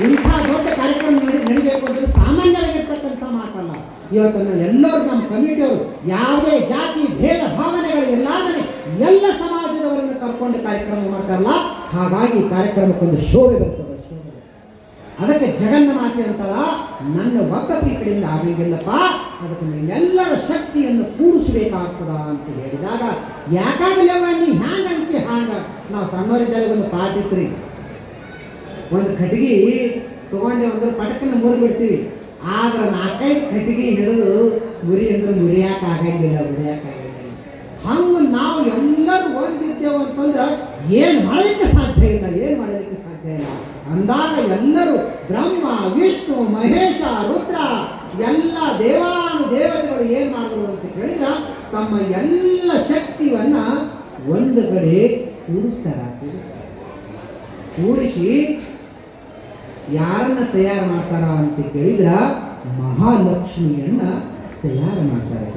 ಇಂಥ ದೊಡ್ಡ ಕಾರ್ಯಕ್ರಮ ನಡಿಬೇಕು ಅಂದರೆ ಸಾಮಾನ್ಯವಾಗಿರ್ತಕ್ಕಂಥ ಮಾತಲ್ಲ. ಇವತ್ತು ಎಲ್ಲರೂ ನಮ್ಮ ಕಮಿಟಿಯವರು ಯಾವುದೇ ಜಾತಿ ಭೇದ ಭಾವನೆಗಳು ಎಲ್ಲಾದರೆ ಎಲ್ಲ ಸಮಾಜದವರನ್ನು ಕರ್ಕೊಂಡು ಕಾರ್ಯಕ್ರಮ ಮಾಡ್ತಾರಲ್ಲ, ಹಾಗಾಗಿ ಕಾರ್ಯಕ್ರಮಕ್ಕೊಂದು ಶೋಭೆ ಬರ್ತದೆ. ಅದಕ್ಕೆ ಜಗನ್ಮಾತೆ ಅಂತಲ್ಲ, ನನ್ನ ಒಬ್ಬ ಕಡೆಯಿಂದ ಆಗಂಗಿಲ್ಲಪ್ಪ, ಅದಕ್ಕೆ ನೀನೆಲ್ಲರ ಶಕ್ತಿಯನ್ನು ಕೂಡಿಸಬೇಕಾಗ್ತದ ಅಂತ ಹೇಳಿದಾಗ, ಯಾಕಾಗಲವ ನೀ ಹ್ಯಾಂಗಂತಿ ಹಾಂಗ. ನಾವು ಸಣ್ಣವರಿದ್ದಾಗ ಒಂದು ಪಾಠ ಇತ್ರಿ, ಒಂದು ಕಟ್ಟಿಗೆ ತೊಗೊಂಡೆ ಒಂದು ಪಟಕನ್ನು ಮುರಿದು ಬಿಡ್ತೀವಿ. ಆದ್ರೆ 4-5 ಕಟ್ಟಿಗೆ ಹಿಡಿದು ಮುರಿ ಅಂದ್ರೆ ಮುರಿಯಾಕಾಗಂಗಿಲ್ಲ. ಹಂಗೆ ನಾವು ಎಲ್ಲರೂ ಒಂದಿದ್ದೇವೆ ಅಂತಂದ್ರೆ ಏನು ಮಾಡಲಿಕ್ಕೆ ಸಾಧ್ಯ ಇಲ್ಲ. ಅಂದಾಗ ಎಲ್ಲರೂ ಬ್ರಹ್ಮ, ವಿಷ್ಣು, ಮಹೇಶ, ರುದ್ರ ಎಲ್ಲ ದೇವತೆಗಳು ಏನು ಮಾಡಿದ್ರು ಅಂತ ಕೇಳಿದ್ರೆ ತಮ್ಮ ಎಲ್ಲ ಶಕ್ತಿಯನ್ನ ಒಂದು ಕಡೆ ಕೂಡಿಸಿ ಯಾರನ್ನ ತಯಾರು ಮಾಡ್ತಾರ ಅಂತ ಕೇಳಿದ್ರ ಮಹಾಲಕ್ಷ್ಮಿಯನ್ನ ತಯಾರು ಮಾಡ್ತಾರೆ.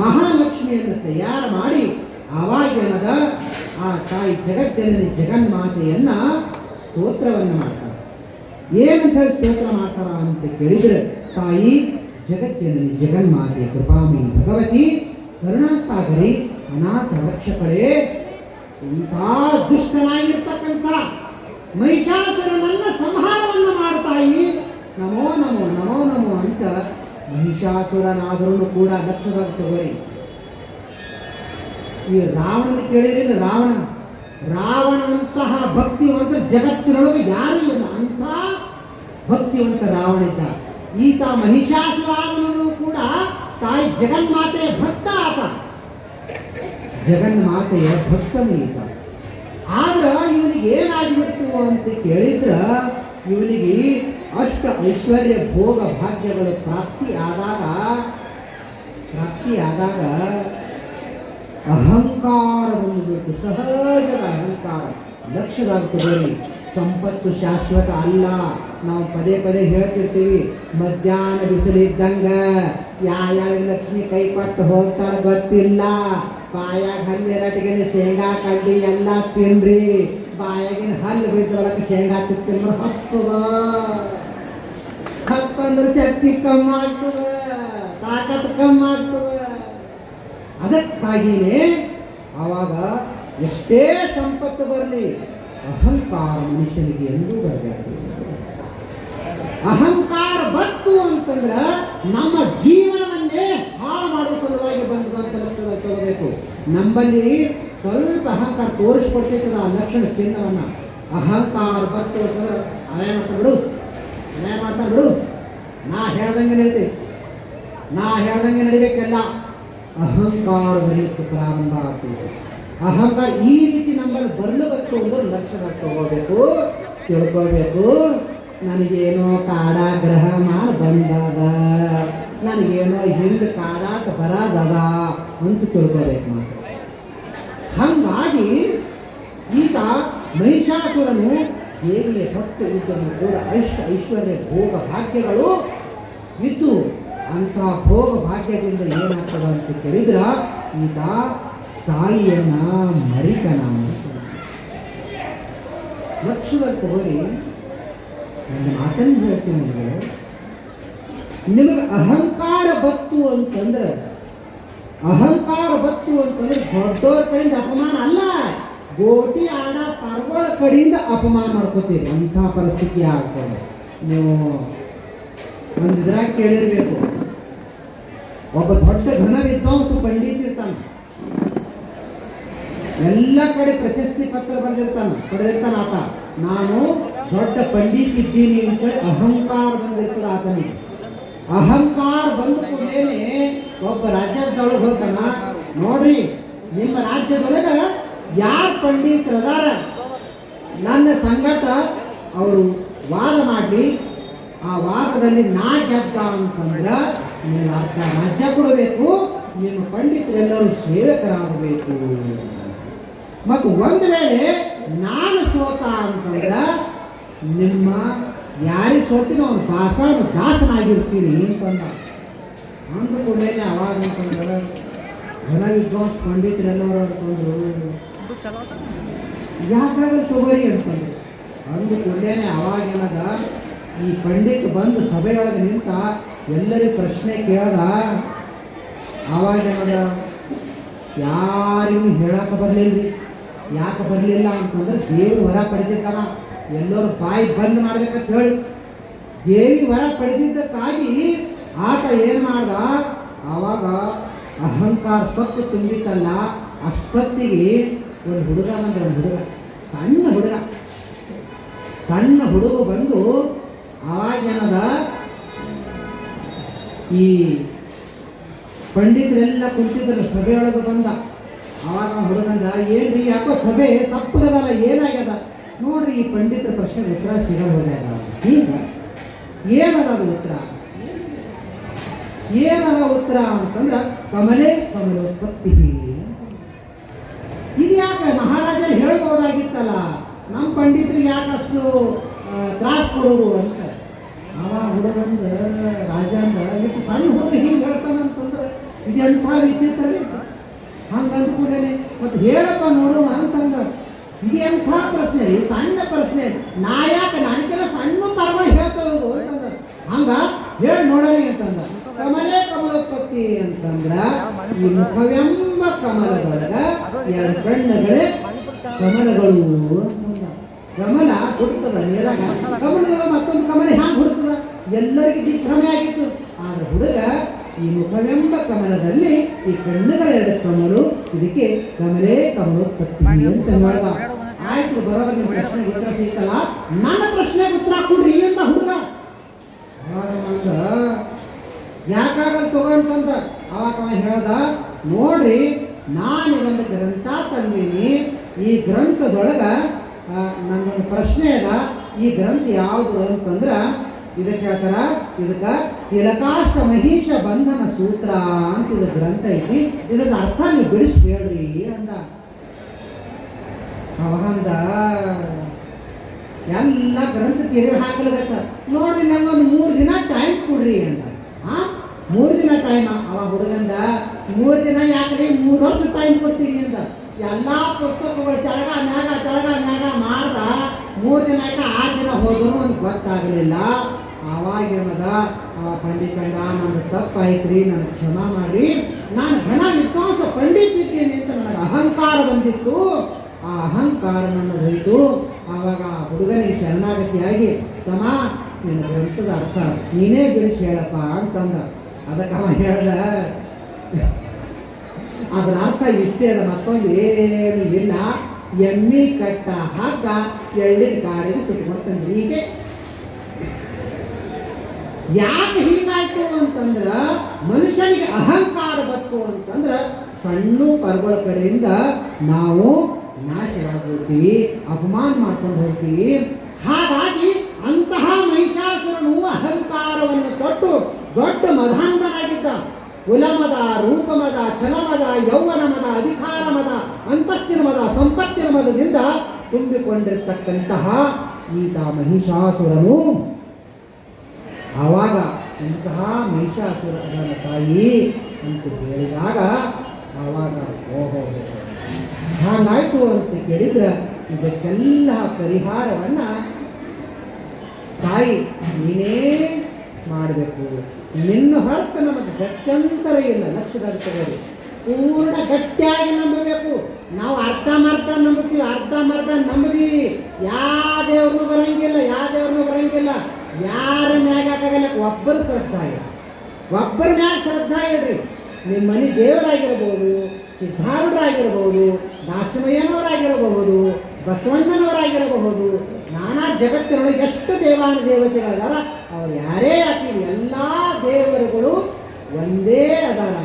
ಮಹಾಲಕ್ಷ್ಮಿಯನ್ನು ತಯಾರು ಮಾಡಿ ಆವಾಗೇನದ ಆ ತಾಯಿ ಜಗಜ್ಜನನಿ ಜಗನ್ಮಾತೆಯನ್ನ ಸ್ತೋತ್ರವನ್ನು ಮಾಡ್ತಾರೆ. ಏನಂತ ಹೇಳಿ ಸ್ತೋತ್ರ ಮಾಡ್ತಾರ ಅಂತ ಕೇಳಿದ್ರೆ, ತಾಯಿ ಜಗಜ್ಜನನಿ ಜಗನ್ಮಾತೆ ಕೃಪಾಮಯಿ ಭಗವತಿ ಕರುಣಾಸಾಗರಿ ಅನಾಥ ರಕ್ಷಕಳೇ, ಇಂಥ ದುಷ್ಟನಾಗಿರ್ತಕ್ಕಂಥ ಮಹಿಷಾಸುರನನ್ನ ಸಂಹಾರವನ್ನು ಮಾಡ್ತಾಯಿ, ನಮೋ ನಮೋ ನಮೋ ನಮೋ ಅಂತ ಮಹಿಷಾಸುರನಾದರೂ ಕೂಡ ಲಕ್ಷದಾಗ ತಗೋರಿ. ಈ ರಾವಣನ ಕೇಳಿರಲಿಲ್ಲ, ರಾವಣಂತಹ ಭಕ್ತಿವಂತ ಜಗತ್ತಿನೊಳಗೆ ಯಾರು ಇಲ್ಲ. ಅಂಥ ಭಕ್ತಿವಂತ ರಾವಣ ಇದ್ದ. ಈತ ಮಹಿಷಾಸುರನೂ ಕೂಡ ತಾಯಿ ಜಗನ್ಮಾತೆಯ ಭಕ್ತ. ಆತ ಜಗನ್ಮಾತೆಯ ಭಕ್ತನೇ ಈತ. ಆದ್ರೆ ಇವನಿಗೆ ಏನಾಗಿಬಿಡ್ತು ಅಂತ ಕೇಳಿದ್ರ, ಇವನಿಗೆ ಅಷ್ಟ ಐಶ್ವರ್ಯ ಭೋಗ ಭಾಗ್ಯಗಳು ಪ್ರಾಪ್ತಿ ಆದಾಗ ಅಹಂಕಾರ ಬಂದುಬಿಡ್ತು. ಸಹಜದ ಅಹಂಕಾರ. ಲಕ್ಷದಾಗ ತಗೋರಿ, ಸಂಪತ್ತು ಶಾಶ್ವತ ಅಲ್ಲ. ನಾವು ಪದೇ ಪದೇ ಹೇಳ್ತಿರ್ತೀವಿ, ಮಧ್ಯಾಹ್ನ ಬಿಸಿಲಿದ್ದಂಗ ಯಾರಿಗೆ ಲಕ್ಷ್ಮಿ ಕೈ ಕೊಟ್ಟು ಹೋಗ್ತಾಳೆ ಗೊತ್ತಿಲ್ಲ. ಬಾಯಾಗ ಹಲ್ಲಿರಟಿಗೆ ಶೇಂಗಾ ಕಡ್ಡಿ ಎಲ್ಲ ತಿನ್ರಿ. ಬಾಯಾಗಿನ ಹಲ್ಲು ಬಿದ್ದೊಳಕ್ಕೆ ಶೇಂಗಾ ತಿಂದ್ರೆ ಹತ್ತಂದ್ರೆ ಶಕ್ತಿ ಕಮ್ಮಿ ಆಗ್ತದೆ, ತಾಕತ್ತು ಕಮ್ಮಿ ಆಗ್ತದೆ. ಅದಕ್ಕಾಗಿಯೇ ಆವಾಗ ಎಷ್ಟೇ ಸಂಪತ್ತು ಬರಲಿ ಅಹಂಕಾರ ಮನುಷ್ಯನಿಗೆ ಎಂದೂ ಬರಬೇಕು. ಅಹಂಕಾರ ಬತ್ತು ಅಂತಂದ್ರೆ ನಮ್ಮ ಜೀವನವನ್ನೇ ಹಾಳು ಮಾಡುವ ಸಲುವಾಗಿ ಬಂದಂತ ಲಕ್ಷಣ ತಗೋಬೇಕು. ನಮ್ಮಲ್ಲಿ ಸ್ವಲ್ಪ ಅಹಂಕಾರ ತೋರಿಸ್ಕೊಡ್ತೈತದ ಆ ಲಕ್ಷಣ ಚಿಹ್ನವನ್ನ. ಅಹಂಕಾರ ಬತ್ತು ಅಂತಂದ್ರೆ ಅವೇನ್ ಮಾಡ್ತಾನೆ ಬಿಡು, ನಾ ಹೇಳ್ದಂಗೆ ನಡೀತೈತಿ, ನಾ ಹೇಳ್ದಂಗೆ ನಡಿಬೇಕೆಲ್ಲ. ಅಹಂಕಾರ ಬರಲಿಕ್ಕೆ ಪ್ರಾರಂಭ ಆಗ್ತೈತೆ. ಅಹಂಕಾರ ಈ ರೀತಿ ನಮ್ಮಲ್ಲಿ ಬರ್ಲಬೇಕು ಒಂದು ಲಕ್ಷಣ ತಗೋಬೇಕು, ತಿಳ್ಕೋಬೇಕು. ನನಗೇನೋ ಕಾಡಾಗ್ರಹ ಮಾಡಿ ಬಂದದ, ನನಗೇನೋ ಹಿಂದೆ ಕಾಡಾಟ ಬರದದ ಅಂತ ತಿಳ್ಕೋಬೇಕು ಮಾತ್ರ. ಹಂಗಾಗಿ ಈಗ ಮಹಿಷಾಸುರನು ದೇವಿಯ ಭಕ್ತ ಇದ್ದನು ಕೂಡ ಐಶ್ವರ್ಯ ಭೋಗ ಭಾಗ್ಯಗಳು ಇದ್ದು, ಅಂಥ ಭೋಗ ಭಾಗ್ಯದಿಂದ ಏನಾಗ್ತದ ಅಂತ ಕೇಳಿದ್ರ ಈತ ತಾಯಿಯನ್ನ ಮರಿತನ. ಲಕ್ಷದ ತಗೋರಿ, ನನ್ನ ಮಾತನ್ನು ಹೇಳ್ತೀನಿ ನಿಮಗೆ ಅಹಂಕಾರ ಬತ್ತು ಅಂತಂದ್ರೆ ದೊಡ್ಡವ್ರ ಕಡೆಯಿಂದ ಅಪಮಾನ ಅಲ್ಲ, ಗೋಟಿ ಆಡ ಪಾರ್ಗೋಳ ಕಡೆಯಿಂದ ಅಪಮಾನ ಮಾಡ್ಕೋತೀರಿ. ಅಂಥ ಪರಿಸ್ಥಿತಿ ಆಗ್ತದೆ. ನೀವು ಒಂದಿದ್ರಾಗ ಕೇಳಿರ್ಬೇಕು, ಒಬ್ಬ ದೊಡ್ಡ ಘನ ವಿದ್ವಾಂಸ ಪಂಡಿತ ಇರ್ತಾನೆ, ಎಲ್ಲ ಕಡೆ ಪ್ರಶಸ್ತಿ ಪತ್ರ ಪಡೆದಿರ್ತಾನ ಆತ. ನಾನು ದೊಡ್ಡ ಪಂಡಿತ ಇದ್ದೀನಿ ಅಂತೇಳಿ ಅಹಂಕಾರ ಬಂದಿರ್ತದೆ ಆತನಿಗೆ. ಅಹಂಕಾರ ಬಂದ ಕೂಡಲೇ ಒಬ್ಬ ರಾಜ್ಯದೊಳಗೆ ಹೋಗ್ತಾನ, ನೋಡ್ರಿ ನಿಮ್ಮ ರಾಜ್ಯದೊಳಗೆ ಯಾರು ಪಂಡಿತರದಾರ ನನ್ನ ಸಂಗಟ ಅವರು ವಾದ ಮಾಡಲಿ, ಆ ವಾದದಲ್ಲಿ ನಾ ಗೆದ್ದ ಅಂತಂದ್ರೆ ನೀವು ಅರ್ಥ ರಾಜ್ಯ ಕೊಡಬೇಕು, ನಿಮ್ಮ ಪಂಡಿತರೆಲ್ಲರೂ ಸೇವಕರಾಗಬೇಕು. ಮತ್ತು ಒಂದು ವೇಳೆ ನಾನು ಸೋತ ಅಂತಂದ್ರೆ ನಿಮ್ಮ ಯಾರಿಗೆ ಸೋತಿನೋ ಅವನು ದಾಸನಾಗಿರ್ತೀನಿ ಅಂತಂದ. ಅಂದ ಕೂಡಲೇ ಅವಾಗ ಅಂತಂದ್ರೆ ಘನ ವಿದ್ವಾಂಸ ಪಂಡಿತರೆಲ್ಲರೂ ಅಂತಂದ್ರು ಯಾಕಾಗಲ್ಲ ತಗೋರಿ ಅಂತಂದ್ರು. ಅಂದ ಕೂಡಲೇ ಅವಾಗೇನದ ಈ ಪಂಡಿತ ಬಂದು ಸಭೆಯೊಳಗೆ ನಿಂತ ಎಲ್ಲರಿಗೂ ಪ್ರಶ್ನೆ ಕೇಳ್ದ. ಆವಾಗೇನದ ಯಾರಿಗೂ ಹೇಳಕ್ಕೆ ಬರಲಿಲ್ಲ. ಯಾಕೆ ಬರಲಿಲ್ಲ ಅಂತಂದ್ರೆ ದೇವಿ ವರ ಪಡೆದಿದ್ದಾನ, ಎಲ್ಲರೂ ಬಾಯಿ ಬಂದ್ ಮಾಡ್ಬೇಕಂತ ಹೇಳಿ ದೇವಿ ವರ ಪಡೆದಿದ್ದಕ್ಕಾಗಿ ಆತ ಏನು ಮಾಡ್ದ, ಆವಾಗ ಅಹಂಕಾರ ಸೊಪ್ಪು ತುಂಬಿತಲ್ಲ, ಅಷ್ಟೊತ್ತಿಗೆ ಒಂದು ಹುಡುಗ ಸಣ್ಣ ಹುಡುಗ ಬಂದು ಅವಾಗೇನದ ಈ ಪಂಡಿತರೆಲ್ಲ ಕುಂತಿದ್ರು ಸಭೆಯೊಳಗೆ ಬಂದ. ಅವಾಗ ಹುಡುಗಂದ, ಏನ್ರಿ ಯಾಕೋ ಸಭೆ ಸಪ್ಪಗದಲ್ಲ, ಏನಾಗ್ಯದ ನೋಡ್ರಿ ಈ ಪಂಡಿತರ ಪ್ರಶ್ನೆ ಉತ್ತರ ಸಿಗಲ್ಲ ಹೋಗ್ಯಾದ. ಈಗ ಏನದ ಅದು ಉತ್ತರ ಅಂತಂದ್ರೆ ಕಮಲೋತ್ಪತ್ತಿ. ಇದು ಯಾಕೆ ಮಹಾರಾಜ ಹೇಳ್ಬೋದಾಗಿತ್ತಲ್ಲ, ನಮ್ಮ ಪಂಡಿತರಿಗೆ ಯಾಕಷ್ಟು ತ್ರಾಸ ಕೊಡೋದು ಅಂತ. ಅವ ಹುಡುಗಂದ ರಾಜ ಅಂದ, ಇಟ್ಟು ಸಣ್ಣ ಹುಡುಗ ಹಿಂಗೆ ಹೇಳ್ತಾನಂತಂದ್ರೆ ಇದೆಂಥ ವಿಚಿತ್ರ. ಹಂಗಂದ ಕೂಡಲೇ ಮತ್ತು ಹೇಳಪ್ಪ ನೋಡುವ ಅಂತಂದ. ಇದು ಎಂಥ ಪ್ರಶ್ನೆ ರೀ, ಸಣ್ಣ ಪ್ರಶ್ನೆ, ನಾ ಯಾಕೆ ನನಗೆಲ್ಲ ಸಣ್ಣ ಪರವಾಗಿ ಹೇಳ್ತಾ ಹೋದು ಅಂತಂದ. ಹಂಗ ಹೇಳಿ ನೋಡರಿ ಅಂತಂದ. ಕಮಲೋತ್ಪತ್ತಿ ಅಂತಂದ್ರ ಈ ಮುಖವೆಂಬ ಕಮಲದೊಳಗ ಎರಡು ಕಣ್ಣುಗಳೇ ಕಮಲಗಳು ಅಂತಂದ. ಕಮಲ ಹುಡುಕ್ತದ ನೀರಾಗ, ಕಮಲದೊಳಗ ಮತ್ತೊಂದು ಕಮಲ ಹ್ಯಾಂಗ ಹುಡುಕ್ತದ, ಎಲ್ಲರಿಗೂ ದಿಗ್ಭ್ರಮೆ ಆಗಿತ್ತು. ಆದ್ರೆ ಹುಡುಗ ಈ ಮುಖವೆಂಬ ಕಮಲದಲ್ಲಿ ಈ ಕಣ್ಣುಗಳೆರಡು ಕಮಲು, ಇದಕ್ಕೆ ಕಮಲೋತ್ಪತ್ತಿ ಅಂತ ಹೇಳ್ದ. ಆಯ್ತು, ಬರೋಬರ್ ನಿಮ್ಮ ಪ್ರಶ್ನೆಗೆ ಉತ್ತರ ಸಿಗ್ತಲ್ಲ, ನನ್ನ ಪ್ರಶ್ನೆಗೆ ಉತ್ತರ ಕೊಡ್ರಿ ಅಂತ ಹುಡುಗ ಯಾಕಾಗಲ್ಲ ತಗೋಂತಂದ. ಅವಾಗ ಅವ ಹೇಳ್ದ, ನೋಡ್ರಿ ನಾನಿಗೊಂದು ಗ್ರಂಥ ತಂದೀನಿ, ಈ ಗ್ರಂಥದೊಳಗ ನನ್ನೊಂದು ಪ್ರಶ್ನೆ ಅದ. ಈ ಗ್ರಂಥ ಯಾವುದು ಅಂತಂದ್ರೆ ಇದಕ್ಕೆ ಹೇಳ್ತಾರ, ಇದಕ್ಕೆ ತಿಲಕಾಷ್ಟ ಮಹಿಷ ಬಂಧನ ಸೂತ್ರ ಅಂತ ಇದು ಗ್ರಂಥ ಐತಿ, ಇದಕ್ಕೆ ಅರ್ಥ ನೀವು ಬಿಡಿಸಿ ಹೇಳ್ರಿ ಅಂದ. ಅವಂದ ಎಲ್ಲ ಗ್ರಂಥ ತೆರೆ ಹಾಕಲಾಗತ್ತ, ನೋಡ್ರಿ ನಂಗೊಂದು 3 ದಿನ ಟೈಮ್ ಕೊಡ್ರಿ ಅಂತ. 3 ದಿನ ಟೈಮ್. ಅವ ಹುಡುಗಂದ, 3 ದಿನ ಯಾಕ್ರಿ, 3 ವರ್ಷ ಟೈಮ್ ಕೊಡ್ತೀನಿ ಅಂದ. ಎಲ್ಲ ಪುಸ್ತಕಗಳು ಕೆಳಗ ಮ್ಯಾಗ ಮಾಡ್ದ. 3 ದಿನಕ್ಕೆ 6 ದಿನ ಹೋದ್ರು ಅವ್ನಿಗೆ ಗೊತ್ತಾಗಲಿಲ್ಲ. ಅವಾಗೇನದ ಅವ ಪಂಡಿತಂಗ, ನನ್ನ ತಪ್ಪಾಯ್ತ್ರಿ, ನನಗೆ ಕ್ಷಮಾ ಮಾಡ್ರಿ, ನಾನು ಘನ ವಿದ್ವಾಂಸ ಪಂಡಿತ ಇದ್ದೀನಿ ಅಂತ ನನಗೆ ಅಹಂಕಾರ ಬಂದಿತ್ತು. ಆ ಅಹಂಕಾರ ನನ್ನದೋಯ್ತು. ಆವಾಗ ಹುಡುಗನಿಗೆ ಶರಣಾಗತಿಯಾಗಿ, ತಮ್ಮ ನಿನ್ನ ಗ್ರಂಥದ ಅರ್ಥ ನೀನೇ ಬಿಡಿಸಿ ಹೇಳಪ್ಪ ಅಂತಂದ. ಅದಕ್ಕೆ ಅವ ಹೇಳ್ದ, ಅದರ ಅರ್ಥ ಇಷ್ಟೇ ಅದ, ಮತ್ತೊಂದು ಏನು ಇಲ್ಲ. ಎಮ್ಮಿ ಕಟ್ಟ ಹಾಕ ಎಳ್ಳಿನ ಕಾಡಿಗೆ ಸುಟ್ಕೊಂಡು ತಂದ್ರಿ. ಹೀಗೆ ಯಾಕೆ ಹೀಗಾಯ್ತು ಅಂತಂದ್ರ ಮನುಷ್ಯನಿಗೆ ಅಹಂಕಾರ ಬತ್ತು ಅಂತಂದ್ರ ಸಣ್ಣ ಪರ್ವಳ ಕಡೆಯಿಂದ ನಾವು ನಾಶವಾಗಿ ಹೋಗ್ತೀವಿ, ಅಪಮಾನ ಮಾಡ್ಕೊಂಡು ಹೋಗ್ತೀವಿ. ಹಾಗಾಗಿ ಅಂತಹ ಮಹಿಷಾಸುರನು ಅಹಂಕಾರವನ್ನು ತೊಟ್ಟು ದೊಡ್ಡ ಮದಾಂಧನಾಗಿದ್ದ. ಕುಲಮದ, ರೂಪಮದ, ಛಲಮದ, ಯೌವನ ಮದ, ಅಧಿಕಾರ ಮದ, ಅಂತಸ್ತಿನ ಮದ, ಸಂಪತ್ತಿನ ಮದದಿಂದ ತುಂಬಿಕೊಂಡಿರ್ತಕ್ಕಂತಹ ಈತ ಮಹಿಷಾಸುರನು ಆವಾಗ ಇಂತಹ ಮಹಿಷಾಸುರನ ತಾಯಿ ಅಂತ ಹೇಳಿದಾಗ ಆವಾಗ ಓಹೋ ಹಾಗಾಯ್ತು ಅಂತ ಕೇಳಿದ್ರೆ ಇದಕ್ಕೆಲ್ಲ ಪರಿಹಾರವನ್ನು ತಾಯಿ ನೀನೇ ಮಾಡಬೇಕು. ನಿನ್ನ ಹೊರತು ನಮಗೆ ಗತ್ಯಂತರ ಇಲ್ಲ. ಲಕ್ಷದಾಗ ತಗೋರಿ, ಪೂರ್ಣ ಗಟ್ಟಿಯಾಗಿ ನಂಬಬೇಕು. ನಾವು ಅರ್ಧ ನಂಬುತ್ತೀವಿ, ಅರ್ಧ ನಂಬುದೀವಿ. ಯಾವ ದೇವ್ರನ್ನೂ ಬರಂಗಿಲ್ಲ, ಯಾರ ಮ್ಯಾಗ ಹಾಕಾಗಲ್ಲ. ಒಬ್ಬರ ಶ್ರದ್ಧಾ ಇಡ್ರಿ, ಒಬ್ಬರ ಮ್ಯಾಗ ಶ್ರದ್ಧಾ ಇಡ್ರಿ. ನಿಮ್ಮ ಮನೆ ದೇವರಾಗಿರ್ಬೋದು, ಸಿದ್ಧಾರೂಢರಾಗಿರ್ಬೋದು, ದಾಸಮಯ್ಯನವರಾಗಿರಬಹುದು, ಬಸವಣ್ಣನವರಾಗಿರಬಹುದು, ನಾನಾ ಜಗತ್ತಿನೊಳಗೆ ಎಷ್ಟು ದೇವಾನ ದೇವತೆಗಳಿದಾರ, ಅವ್ರು ಯಾರೇ ಹಾಕಿ ಎಲ್ಲ ದೇವರುಗಳು ಒಂದೇ ಅದಾರ.